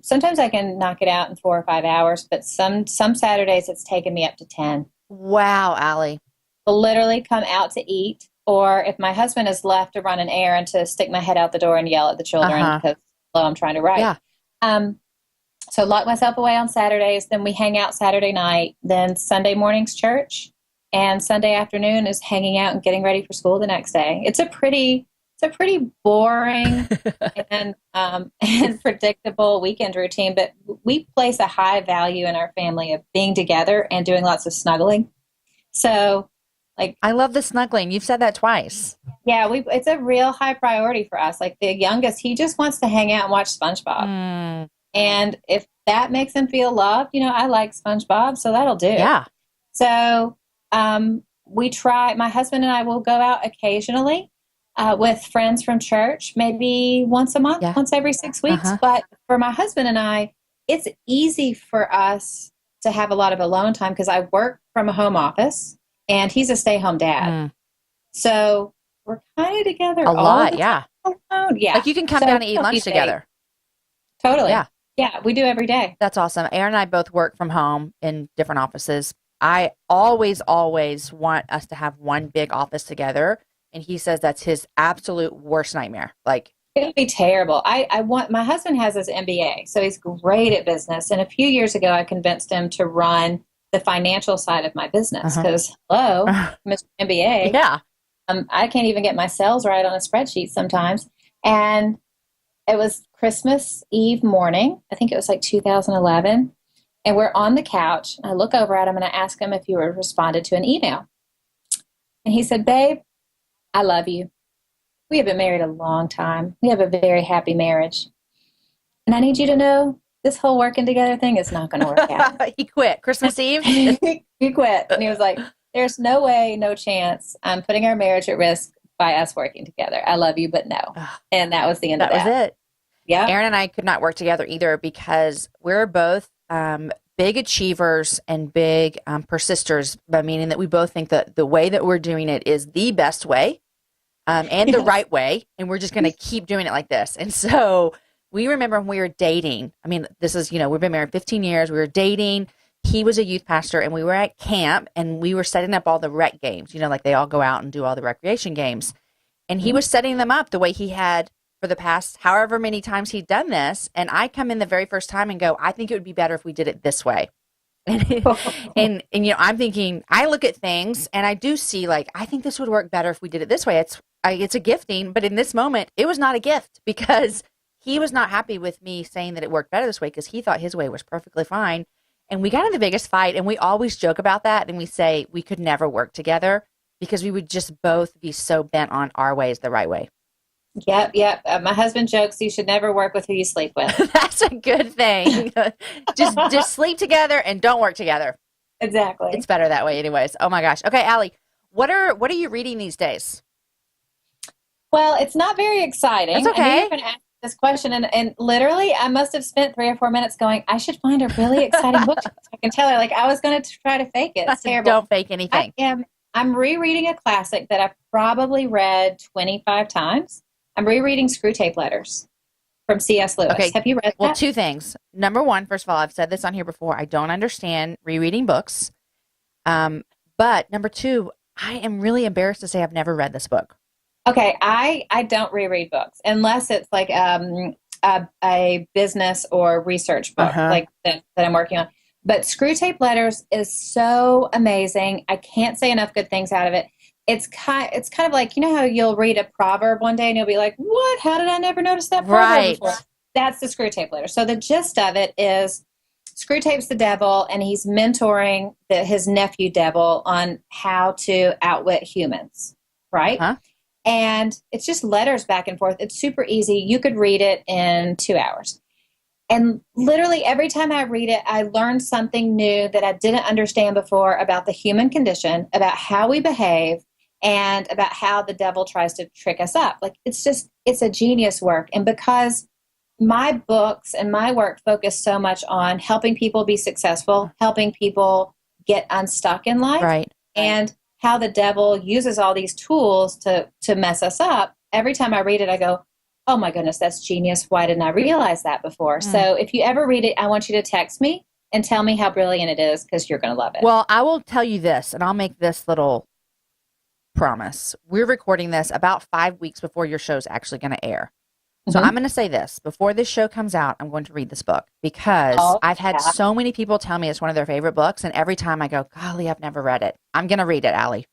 Sometimes I can knock it out in 4 or 5 hours, but some Saturdays it's taken me up to 10. Wow, Alli. I'll literally come out to eat, or if my husband has left to run an errand, to stick my head out the door and yell at the children because I'm trying to write. Yeah. So lock myself away on Saturdays, then we hang out Saturday night, then Sunday morning's church, and Sunday afternoon is hanging out and getting ready for school the next day. It's a pretty boring and predictable weekend routine, but we place a high value in our family of being together and doing lots of snuggling. So, like, I love the snuggling. You've said that twice. Yeah, it's a real high priority for us. Like the youngest, he just wants to hang out and watch SpongeBob. And if that makes him feel loved, I like SpongeBob, so that'll do. Yeah. So we try, my husband and I will go out occasionally with friends from church, maybe once a month, once every 6 weeks. But for my husband and I, it's easy for us to have a lot of alone time because I work from a home office and he's a stay-home dad. So we're kind of together a lot. Yeah. Yeah. Like you can come down and eat lunch together. Totally. Yeah, we do every day. That's awesome. Aaron and I both work from home in different offices. I always want us to have one big office together. And he says that's his absolute worst nightmare. Like, it'd be terrible. My husband has his MBA, so he's great at business. And a few years ago, I convinced him to run the financial side of my business because, hello, Mr. MBA. Yeah. I can't even get my sales right on a spreadsheet sometimes. And it was Christmas Eve morning. I think it was like 2011. And we're on the couch. I look over at him and I ask him if he responded to an email. And he said, "Babe, I love you. We have been married a long time. We have a very happy marriage. And I need you to know this whole working together thing is not going to work out." He quit Christmas Eve. He quit. And he was like, "There's no way, no chance. I'm putting our marriage at risk by us working together. I love you, but no." And that was the end of that. That was it. Yeah. Aaron and I could not work together either because we're both big achievers and big persisters, but meaning that we both think that the way that we're doing it is the best way and the right way. And we're just going to keep doing it like this. And so we remember when we were dating, I mean, this is, we've been married 15 years. We were dating. He was a youth pastor and we were at camp and we were setting up all the rec games, like they all go out and do all the recreation games. And he was setting them up the way he had for the past however many times he'd done this. And I come in the very first time and go, "I think it would be better if we did it this way." And I'm thinking, I look at things and I do see like, I think this would work better if we did it this way. It's a gifting, but in this moment, it was not a gift because he was not happy with me saying that it worked better this way because he thought his way was perfectly fine. And we got in the biggest fight and we always joke about that. And we say we could never work together because we would just both be so bent on our way is the right way. Yep. My husband jokes you should never work with who you sleep with. That's a good thing. just sleep together and don't work together. Exactly. It's better that way anyways. Oh my gosh. Okay, Alli, what are you reading these days? Well, it's not very exciting. That's okay. I knew you were going to ask this question and literally I must have spent 3 or 4 minutes going, I should find a really exciting book. I can tell her like I was going to try to fake it. It's terrible. Don't fake anything. I'm rereading a classic that I've probably read 25 times. I'm rereading Screwtape Letters from C.S. Lewis. Okay. Have you read that? Well, 2 things. Number 1, first of all, I've said this on here before. I don't understand rereading books. But number 2, I am really embarrassed to say I've never read this book. Okay. I don't reread books unless it's like a business or research book like that I'm working on. But Screwtape Letters is so amazing. I can't say enough good things out of it. It's kind of like, how you'll read a proverb one day and you'll be like, what? How did I never notice that proverb before? That's the Screwtape Letter. So the gist of it is Screwtape's the devil and he's mentoring his nephew Devil on how to outwit humans, right? And it's just letters back and forth. It's super easy. You could read it in 2 hours. And literally every time I read it, I learn something new that I didn't understand before about the human condition, about how we behave, and about how the devil tries to trick us up. Like, it's a genius work. And because my books and my work focus so much on helping people be successful, helping people get unstuck in life, right, and how the devil uses all these tools to mess us up. Every time I read it, I go, oh my goodness, that's genius. Why didn't I realize that before? So if you ever read it, I want you to text me and tell me how brilliant it is, because you're going to love it. Well, I will tell you this, and I'll make this little promise. We're recording this about 5 weeks before your show's actually going to air. So I'm going to say this. Before this show comes out, I'm going to read this book, because I've had so many people tell me it's one of their favorite books, and every time I go, golly, I've never read it. I'm going to read it, Alli.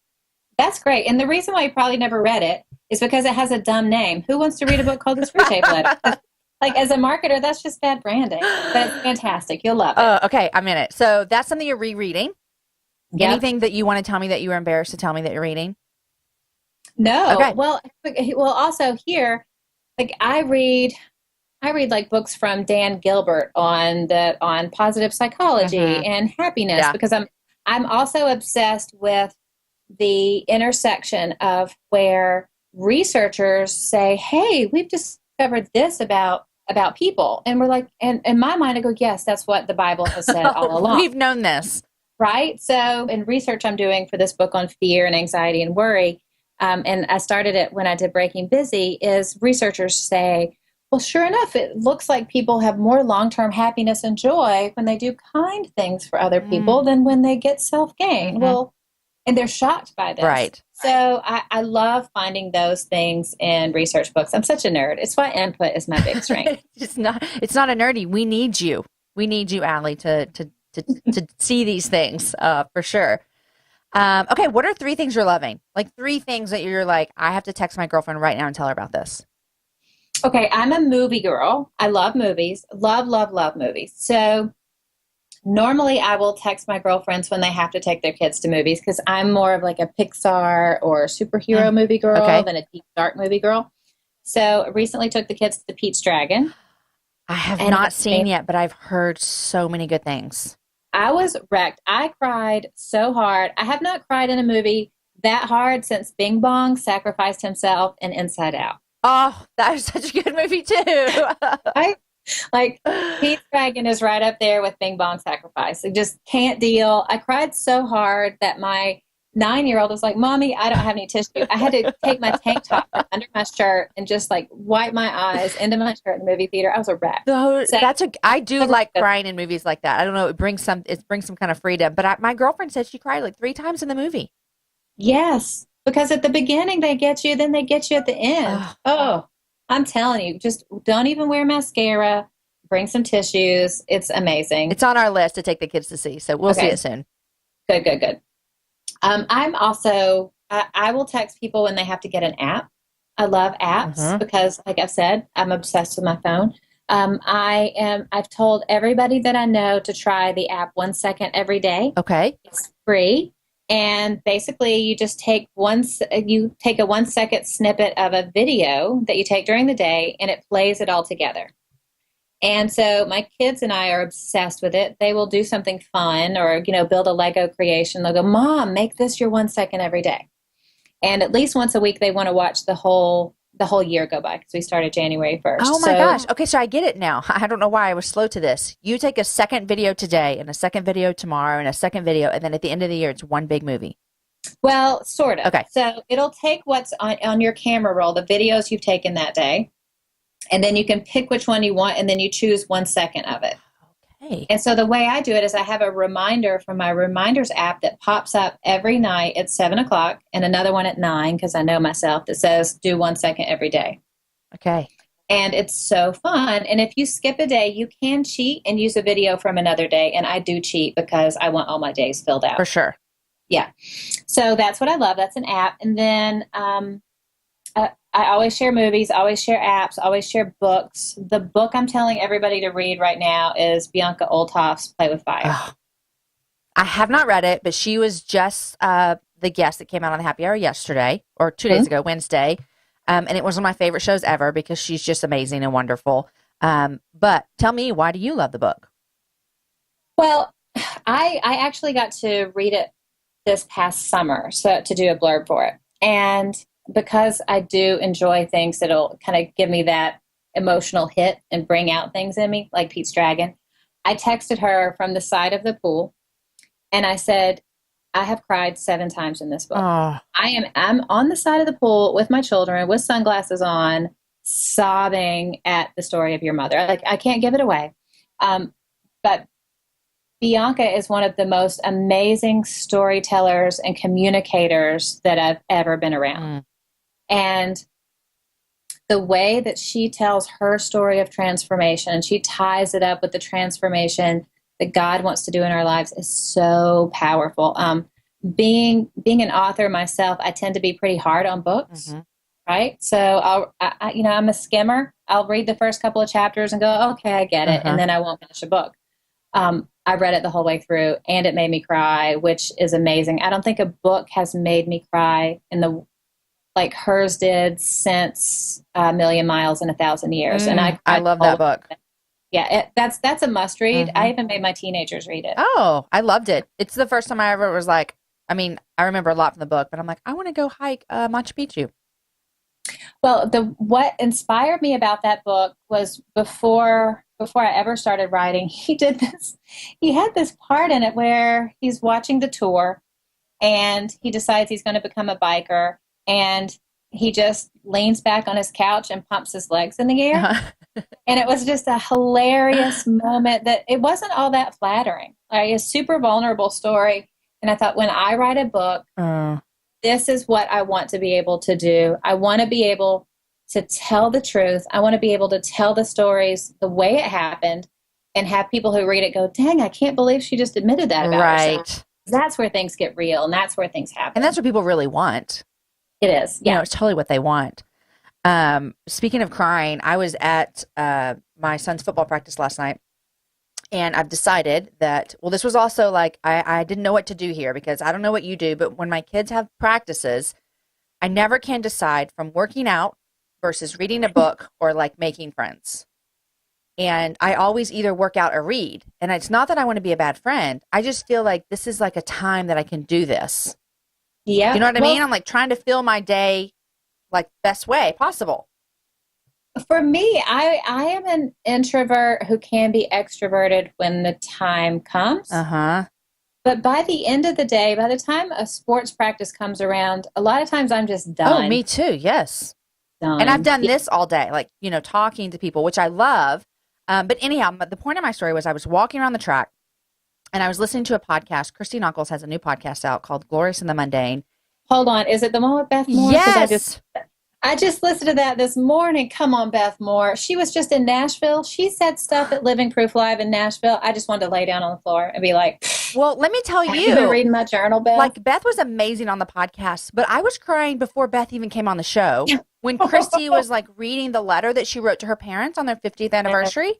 That's great. And the reason why you probably never read it is because it has a dumb name. Who wants to read a book called The Screwtape Letter? Like, as a marketer, that's just bad branding. But it's fantastic. You'll love it. Okay, I'm in it. So that's something you're rereading. Yep. Anything that you want to tell me that you were embarrassed to tell me that you're reading? No. Okay. Well, also here, like I read like books from Dan Gilbert on positive psychology and happiness, because I'm also obsessed with the intersection of where researchers say, hey, we've discovered this about people. And we're like, and in my mind, I go, yes, that's what the Bible has said all along. We've known this. Right. So in research I'm doing for this book on fear and anxiety and worry, and I started it when I did Breaking Busy, is researchers say, well, sure enough, it looks like people have more long-term happiness and joy when they do kind things for other people than when they get self-gain. Well, and they're shocked by this. Right. So I love finding those things in research books. I'm such a nerd. It's why input is my big strength. It's not a nerdy. We need you. We need you, Alli, to see these things for sure. Okay, what are 3 things you're loving? Like 3 things that you're like, I have to text my girlfriend right now and tell her about this. Okay, I'm a movie girl. I love movies. Love, love, love movies. So normally I will text my girlfriends when they have to take their kids to movies, because I'm more of like a Pixar or superhero movie girl than a deep, dark movie girl. So I recently took the kids to Pete's Dragon. I have not seen yet, but I've heard so many good things. I was wrecked. I cried so hard. I have not cried in a movie that hard since Bing Bong sacrificed himself in Inside Out. Oh, that is such a good movie too. Like, Pete's Dragon is right up there with Bing Bong Sacrifice. I just can't deal. I cried so hard that my 9-year-old was like, Mommy, I don't have any tissue. I had to take my tank top under my shirt and just like wipe my eyes into my shirt in the movie theater. I was a wreck. I do like crying in movies like that. I don't know. It brings some kind of freedom. But my girlfriend said she cried like 3 times in the movie. Yes. Because at the beginning they get you, then they get you at the end. Oh, I'm telling you, just don't even wear mascara. Bring some tissues. It's amazing. It's on our list to take the kids to see, so we'll see it soon. Good. I'm also, I will text people when they have to get an app. I love apps because, like I've said, I'm obsessed with my phone. I've told everybody that I know to try the app 1 second every day. Okay. It's free. And basically you just take a 1 second snippet of a video that you take during the day, and it plays it all together. And so my kids and I are obsessed with it. They will do something fun or, build a Lego creation. They'll go, Mom, make this your 1 second every day. And at least once a week, they want to watch the whole year go by, because we started January 1st. Oh my gosh. Okay. So I get it now. I don't know why I was slow to this. You take a second video today and a second video tomorrow and a second video. And then at the end of the year, it's one big movie. Well, sort of. Okay. So it'll take what's on your camera roll, the videos you've taken that day. And then you can pick which one you want, and then you choose 1 second of it. Okay. And so the way I do it is I have a reminder from my Reminders app that pops up every night at 7:00, and another one at 9, because I know myself, that says do 1 second every day. Okay. And it's so fun. And if you skip a day, you can cheat and use a video from another day. And I do cheat because I want all my days filled out. For sure. Yeah. So that's what I love. That's an app. And then I always share movies, always share apps, always share books. The book I'm telling everybody to read right now is Bianca Olthoff's Play with Fire. Oh. I have not read it, but she was just the guest that came out on the Happy Hour yesterday, or 2 days ago, Wednesday. And it was one of my favorite shows ever because she's just amazing and wonderful. But tell me, why do you love the book? Well, I actually got to read it this past summer, so to do a blurb for it. And because I do enjoy things that'll kind of give me that emotional hit and bring out things in me, like Pete's Dragon, I texted her from the side of the pool, and I said, I have cried 7 times in this book. Oh, I'm on the side of the pool with my children with sunglasses on, sobbing at the story of your mother. Like, I can't give it away. But Bianca is one of the most amazing storytellers and communicators that I've ever been around. And the way that she tells her story of transformation, and she ties it up with the transformation that God wants to do in our lives, is so powerful. Being an author myself, I tend to be pretty hard on books, right? So I'm a skimmer. I'll read the first couple of chapters and go, okay, I get it, and then I won't finish a book. I read it the whole way through, and it made me cry, which is amazing. I don't think a book has made me cry like hers did since A Million Miles in 1,000 Years. And I love that book. Yeah, that's a must read. I even made my teenagers read it. Oh, I loved it. It's the first time I ever was like, I mean, I remember a lot from the book, but I'm like, I want to go hike Machu Picchu. Well, what inspired me about that book was before I ever started writing, he had this part in it where he's watching the tour and he decides he's going to become a biker, and he just leans back on his couch and pumps his legs in the air. And it was just a hilarious moment that it wasn't all that flattering. Like, a super vulnerable story. And I thought, when I write a book, this is what I want to be able to do. I want to be able to tell the truth. I want to be able to tell the stories the way it happened and have people who read it go, dang, I can't believe she just admitted that about herself. That's where things get real, and that's where things happen. And that's what people really want. It is. Yeah. You know, it's totally what they want. Speaking of crying, I was at my son's football practice last night, and I've decided that, well, this was also like, I didn't know what to do here, because I don't know what you do, but when my kids have practices, I never can decide from working out versus reading a book or like making friends. And I always either work out or read. And it's not that I want to be a bad friend. I just feel like this is like a time that I can do this. Yeah. You know what I mean? I'm like trying to fill my day like best way possible. For me, I am an introvert who can be extroverted when the time comes. But by the end of the day, by the time a sports practice comes around, a lot of times I'm just done. Oh, me too. Yes. Done. And I've done this all day, like, you know, talking to people, which I love. But anyhow, the point of my story was I was walking around the track and I was listening to a podcast. Christy Knuckles has a new podcast out called Glorious in the Mundane. Hold on. Is it the one with Beth Moore? Yes. I just listened to that this morning. Come on, Beth Moore. She was just in Nashville. She said stuff at Living Proof Live in Nashville. I just wanted to lay down on the floor and be like, well, let me tell you. You've been reading my journal, Beth. Like, Beth was amazing on the podcast, but I was crying before Beth even came on the show when Christy was like reading the letter that she wrote to her parents on their 50th anniversary.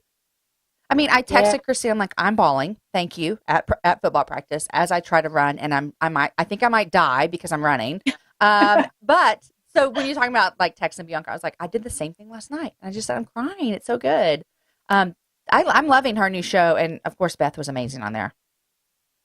I mean, I texted Christy. I'm like, I'm bawling. Thank you at football practice as I try to run, and I think I might die because I'm running. But so when you're talking about like texting Bianca, I was like, I did the same thing last night. I just said, I'm crying. It's so good. I'm loving her new show, and of course, Beth was amazing on there.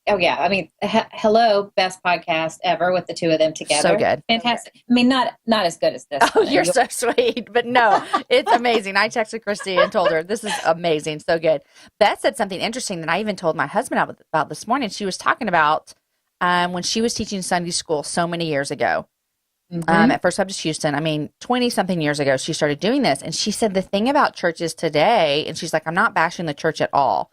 Oh yeah, I mean, hello, best podcast ever with the two of them together. So good, fantastic. I mean, not as good as this. Oh, you're so sweet, but no, it's amazing. I texted Christy and told her this is amazing, so good. Beth said something interesting that I even told my husband about this morning. She was talking about when she was teaching Sunday school so many years ago. At First Baptist Houston, I mean, 20-something years ago, she started doing this, and she said the thing about churches today, and she's like, I'm not bashing the church at all.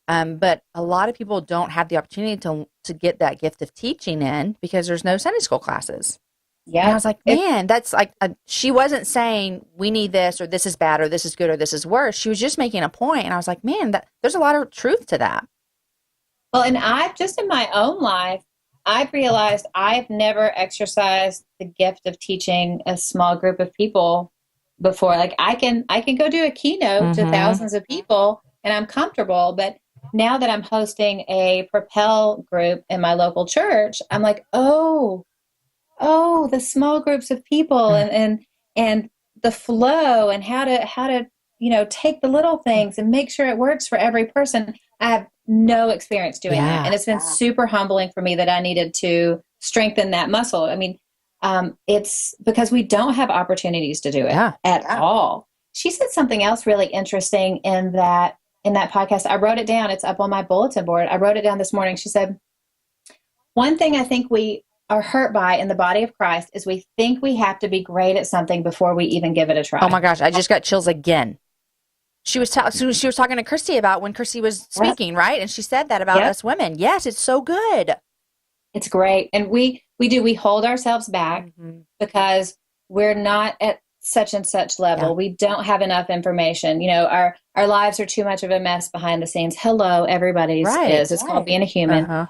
But a lot of people don't have the opportunity to get that gift of teaching in because there's no Sunday school classes. Yeah. And I was like, man, that's like, she wasn't saying we need this or this is bad or this is good or this is worse. She was just making a point. And I was like, man, there's a lot of truth to that. Well, and I've just in my own life, I've realized I've never exercised the gift of teaching a small group of people before. Like I can go do a keynote to thousands of people and I'm comfortable, but now that I'm hosting a Propel group in my local church, I'm like, oh, the small groups of people and the flow and how to, take the little things and make sure it works for every person. I have no experience doing that. And it's been super humbling for me that I needed to strengthen that muscle. I mean, it's because we don't have opportunities to do it at all. She said something else really interesting in that podcast. I wrote it down. It's up on my bulletin board. I wrote it down this morning. She said, one thing I think we are hurt by in the body of Christ is we think we have to be great at something before we even give it a try. Oh my gosh, I just got chills again. She was talking to Christy about when Christy was speaking, right? And she said that about us women. Yes, it's so good. It's great. And we hold ourselves back because we're not at such and such level. Yeah. We don't have enough information. You know, our lives are too much of a mess behind the scenes. Hello, everybody's is. It's called being a human.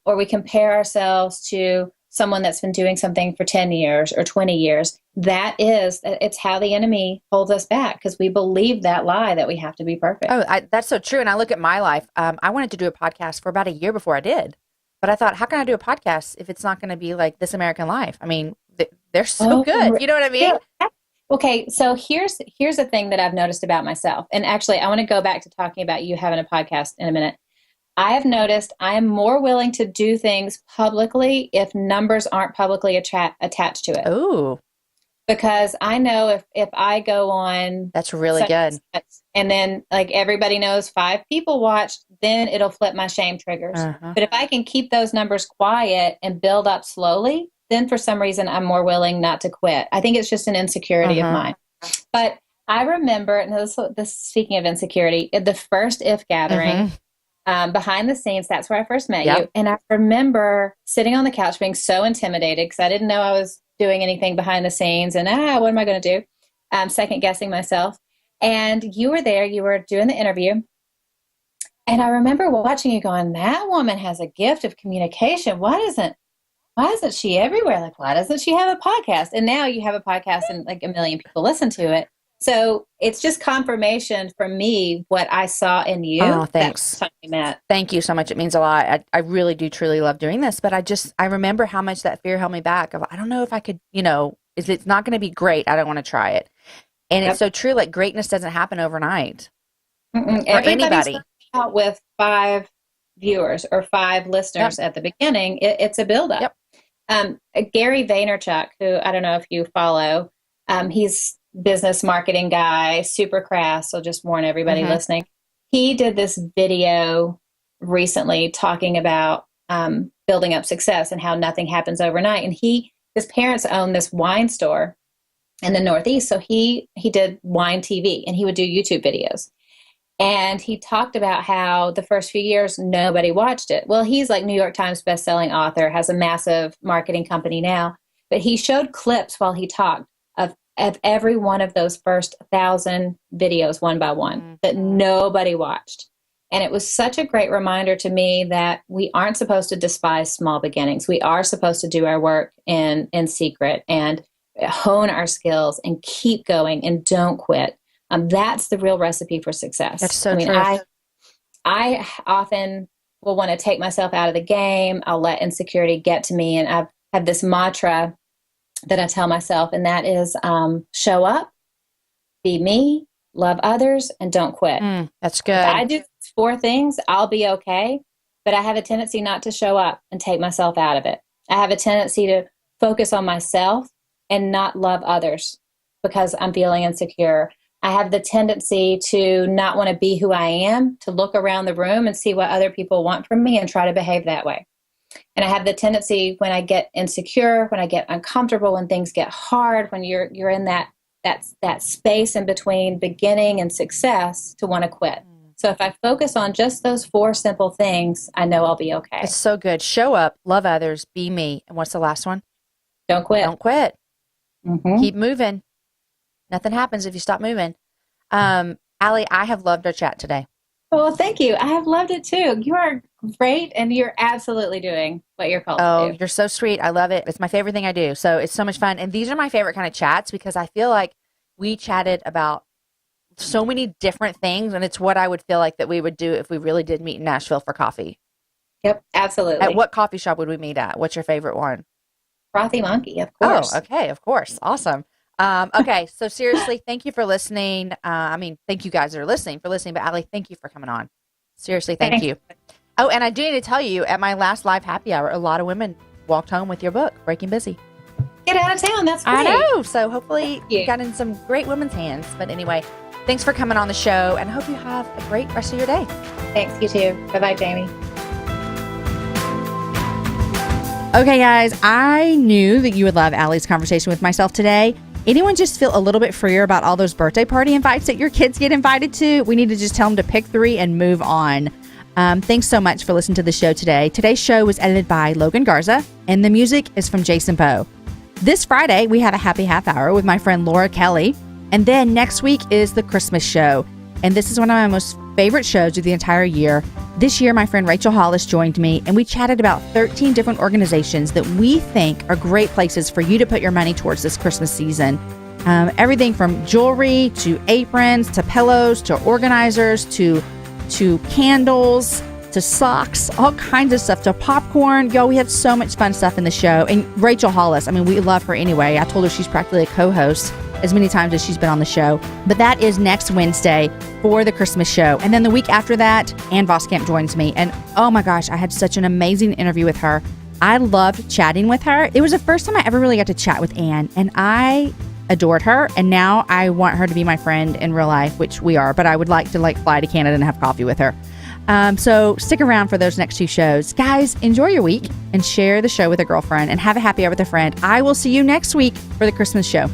Or we compare ourselves to someone that's been doing something for 10 years or 20 years. It's how the enemy holds us back because we believe that lie that we have to be perfect. Oh, that's so true. And I look at my life. I wanted to do a podcast for about a year before I did. But I thought, how can I do a podcast if it's not going to be like This American Life? I mean, they're so good. You know what I mean? Yeah. Okay, so here's a thing that I've noticed about myself. And actually, I want to go back to talking about you having a podcast in a minute. I have noticed I am more willing to do things publicly if numbers aren't publicly attached to it. Oh. Because I know if I go on... That's really good. And then like everybody knows 5 people watched, then it'll flip my shame triggers. But if I can keep those numbers quiet and build up slowly, then for some reason I'm more willing not to quit. I think it's just an insecurity of mine. But I remember, and this speaking of insecurity, the first If gathering... behind the scenes, that's where I first met you. And I remember sitting on the couch being so intimidated because I didn't know I was doing anything behind the scenes and what am I going to do? Second guessing myself. And you were there, you were doing the interview. And I remember watching you going, that woman has a gift of communication. Why isn't she everywhere? Like, why doesn't she have a podcast? And now you have a podcast and like 1 million people listen to it. So it's just confirmation for me what I saw in you. Oh, thanks. Thank you so much. It means a lot. I really do truly love doing this, but I remember how much that fear held me back. I don't know if I could, it's not going to be great. I don't want to try it. And it's so true. Like greatness doesn't happen overnight for anybody. Out with 5 viewers or 5 listeners at the beginning. It's a buildup. Gary Vaynerchuk, who I don't know if you follow, he's business marketing guy, super crass. So just warn everybody listening. He did this video recently talking about building up success and how nothing happens overnight. And his parents own this wine store in the Northeast. So he did wine TV and he would do YouTube videos. And he talked about how the first few years, nobody watched it. Well, he's like New York Times bestselling author, has a massive marketing company now, but he showed clips while he talked of every one of those first 1,000 videos one by one that nobody watched. And it was such a great reminder to me that we aren't supposed to despise small beginnings. We are supposed to do our work in secret and hone our skills and keep going and don't quit. That's the real recipe for success. That's so true. I often will want to take myself out of the game. I'll let insecurity get to me. And I've had this mantra that I tell myself, and that is show up, be me, love others, and don't quit. That's good. If I do 4 things, I'll be okay. But I have a tendency not to show up and take myself out of it. I have a tendency to focus on myself and not love others because I'm feeling insecure. I have the tendency to not want to be who I am, to look around the room and see what other people want from me and try to behave that way. And I have the tendency when I get insecure, when I get uncomfortable, when things get hard, when you're in that space in between beginning and success, to want to quit. So if I focus on just those 4 simple things, I know I'll be okay. It's so good. Show up, love others, be me. And what's the last one? Don't quit. Don't quit. Keep moving. Nothing happens if you stop moving. Alli, I have loved our chat today. Well, thank you. I have loved it too. You are great, and you're absolutely doing what you're called to do. Oh, you're so sweet. I love it. It's my favorite thing I do. So it's so much fun. And these are my favorite kind of chats because I feel like we chatted about so many different things, and it's what I would feel like that we would do if we really did meet in Nashville for coffee. Yep, absolutely. At what coffee shop would we meet at? What's your favorite one? Frothy Monkey, of course. Oh, okay, of course. Awesome. Okay, so seriously, thank you for listening. Thank you guys that are listening, but Alli, thank you for coming on. Seriously, thank you. Oh, and I do need to tell you, at my last live happy hour, a lot of women walked home with your book, Breaking Busy. Get out of town. That's great. I know. So hopefully you got in some great women's hands. But anyway, thanks for coming on the show, and I hope you have a great rest of your day. Thanks, you too. Bye-bye, Jamie. Okay, guys, I knew that you would love Alli's conversation with myself today. Anyone just feel a little bit freer about all those birthday party invites that your kids get invited to? We need to just tell them to pick 3 and move on. Thanks so much for listening to the show today. Today's show was edited by Logan Garza, and the music is from Jason Poe. This Friday, we have a happy half hour with my friend Laura Kelly. And then next week is the Christmas show. And this is one of my most favorite shows of the entire year. This year, my friend Rachel Hollis joined me, and we chatted about 13 different organizations that we think are great places for you to put your money towards this Christmas season. Everything from jewelry to aprons to pillows to organizers to candles to socks, all kinds of stuff, to popcorn. Yo, we had so much fun stuff in the show. And Rachel Hollis, I mean, we love her anyway. I told her she's practically a co-host as many times as she's been on the show. But that is next Wednesday for the Christmas show. And then the week after that, Ann Voskamp joins me. And oh my gosh, I had such an amazing interview with her. I loved chatting with her. It was the first time I ever really got to chat with Ann, and I adored her. And now I want her to be my friend in real life, which we are, but I would like to fly to Canada and have coffee with her. So stick around for those next 2 shows. Guys, enjoy your week and share the show with a girlfriend and have a happy hour with a friend. I will see you next week for the Christmas show.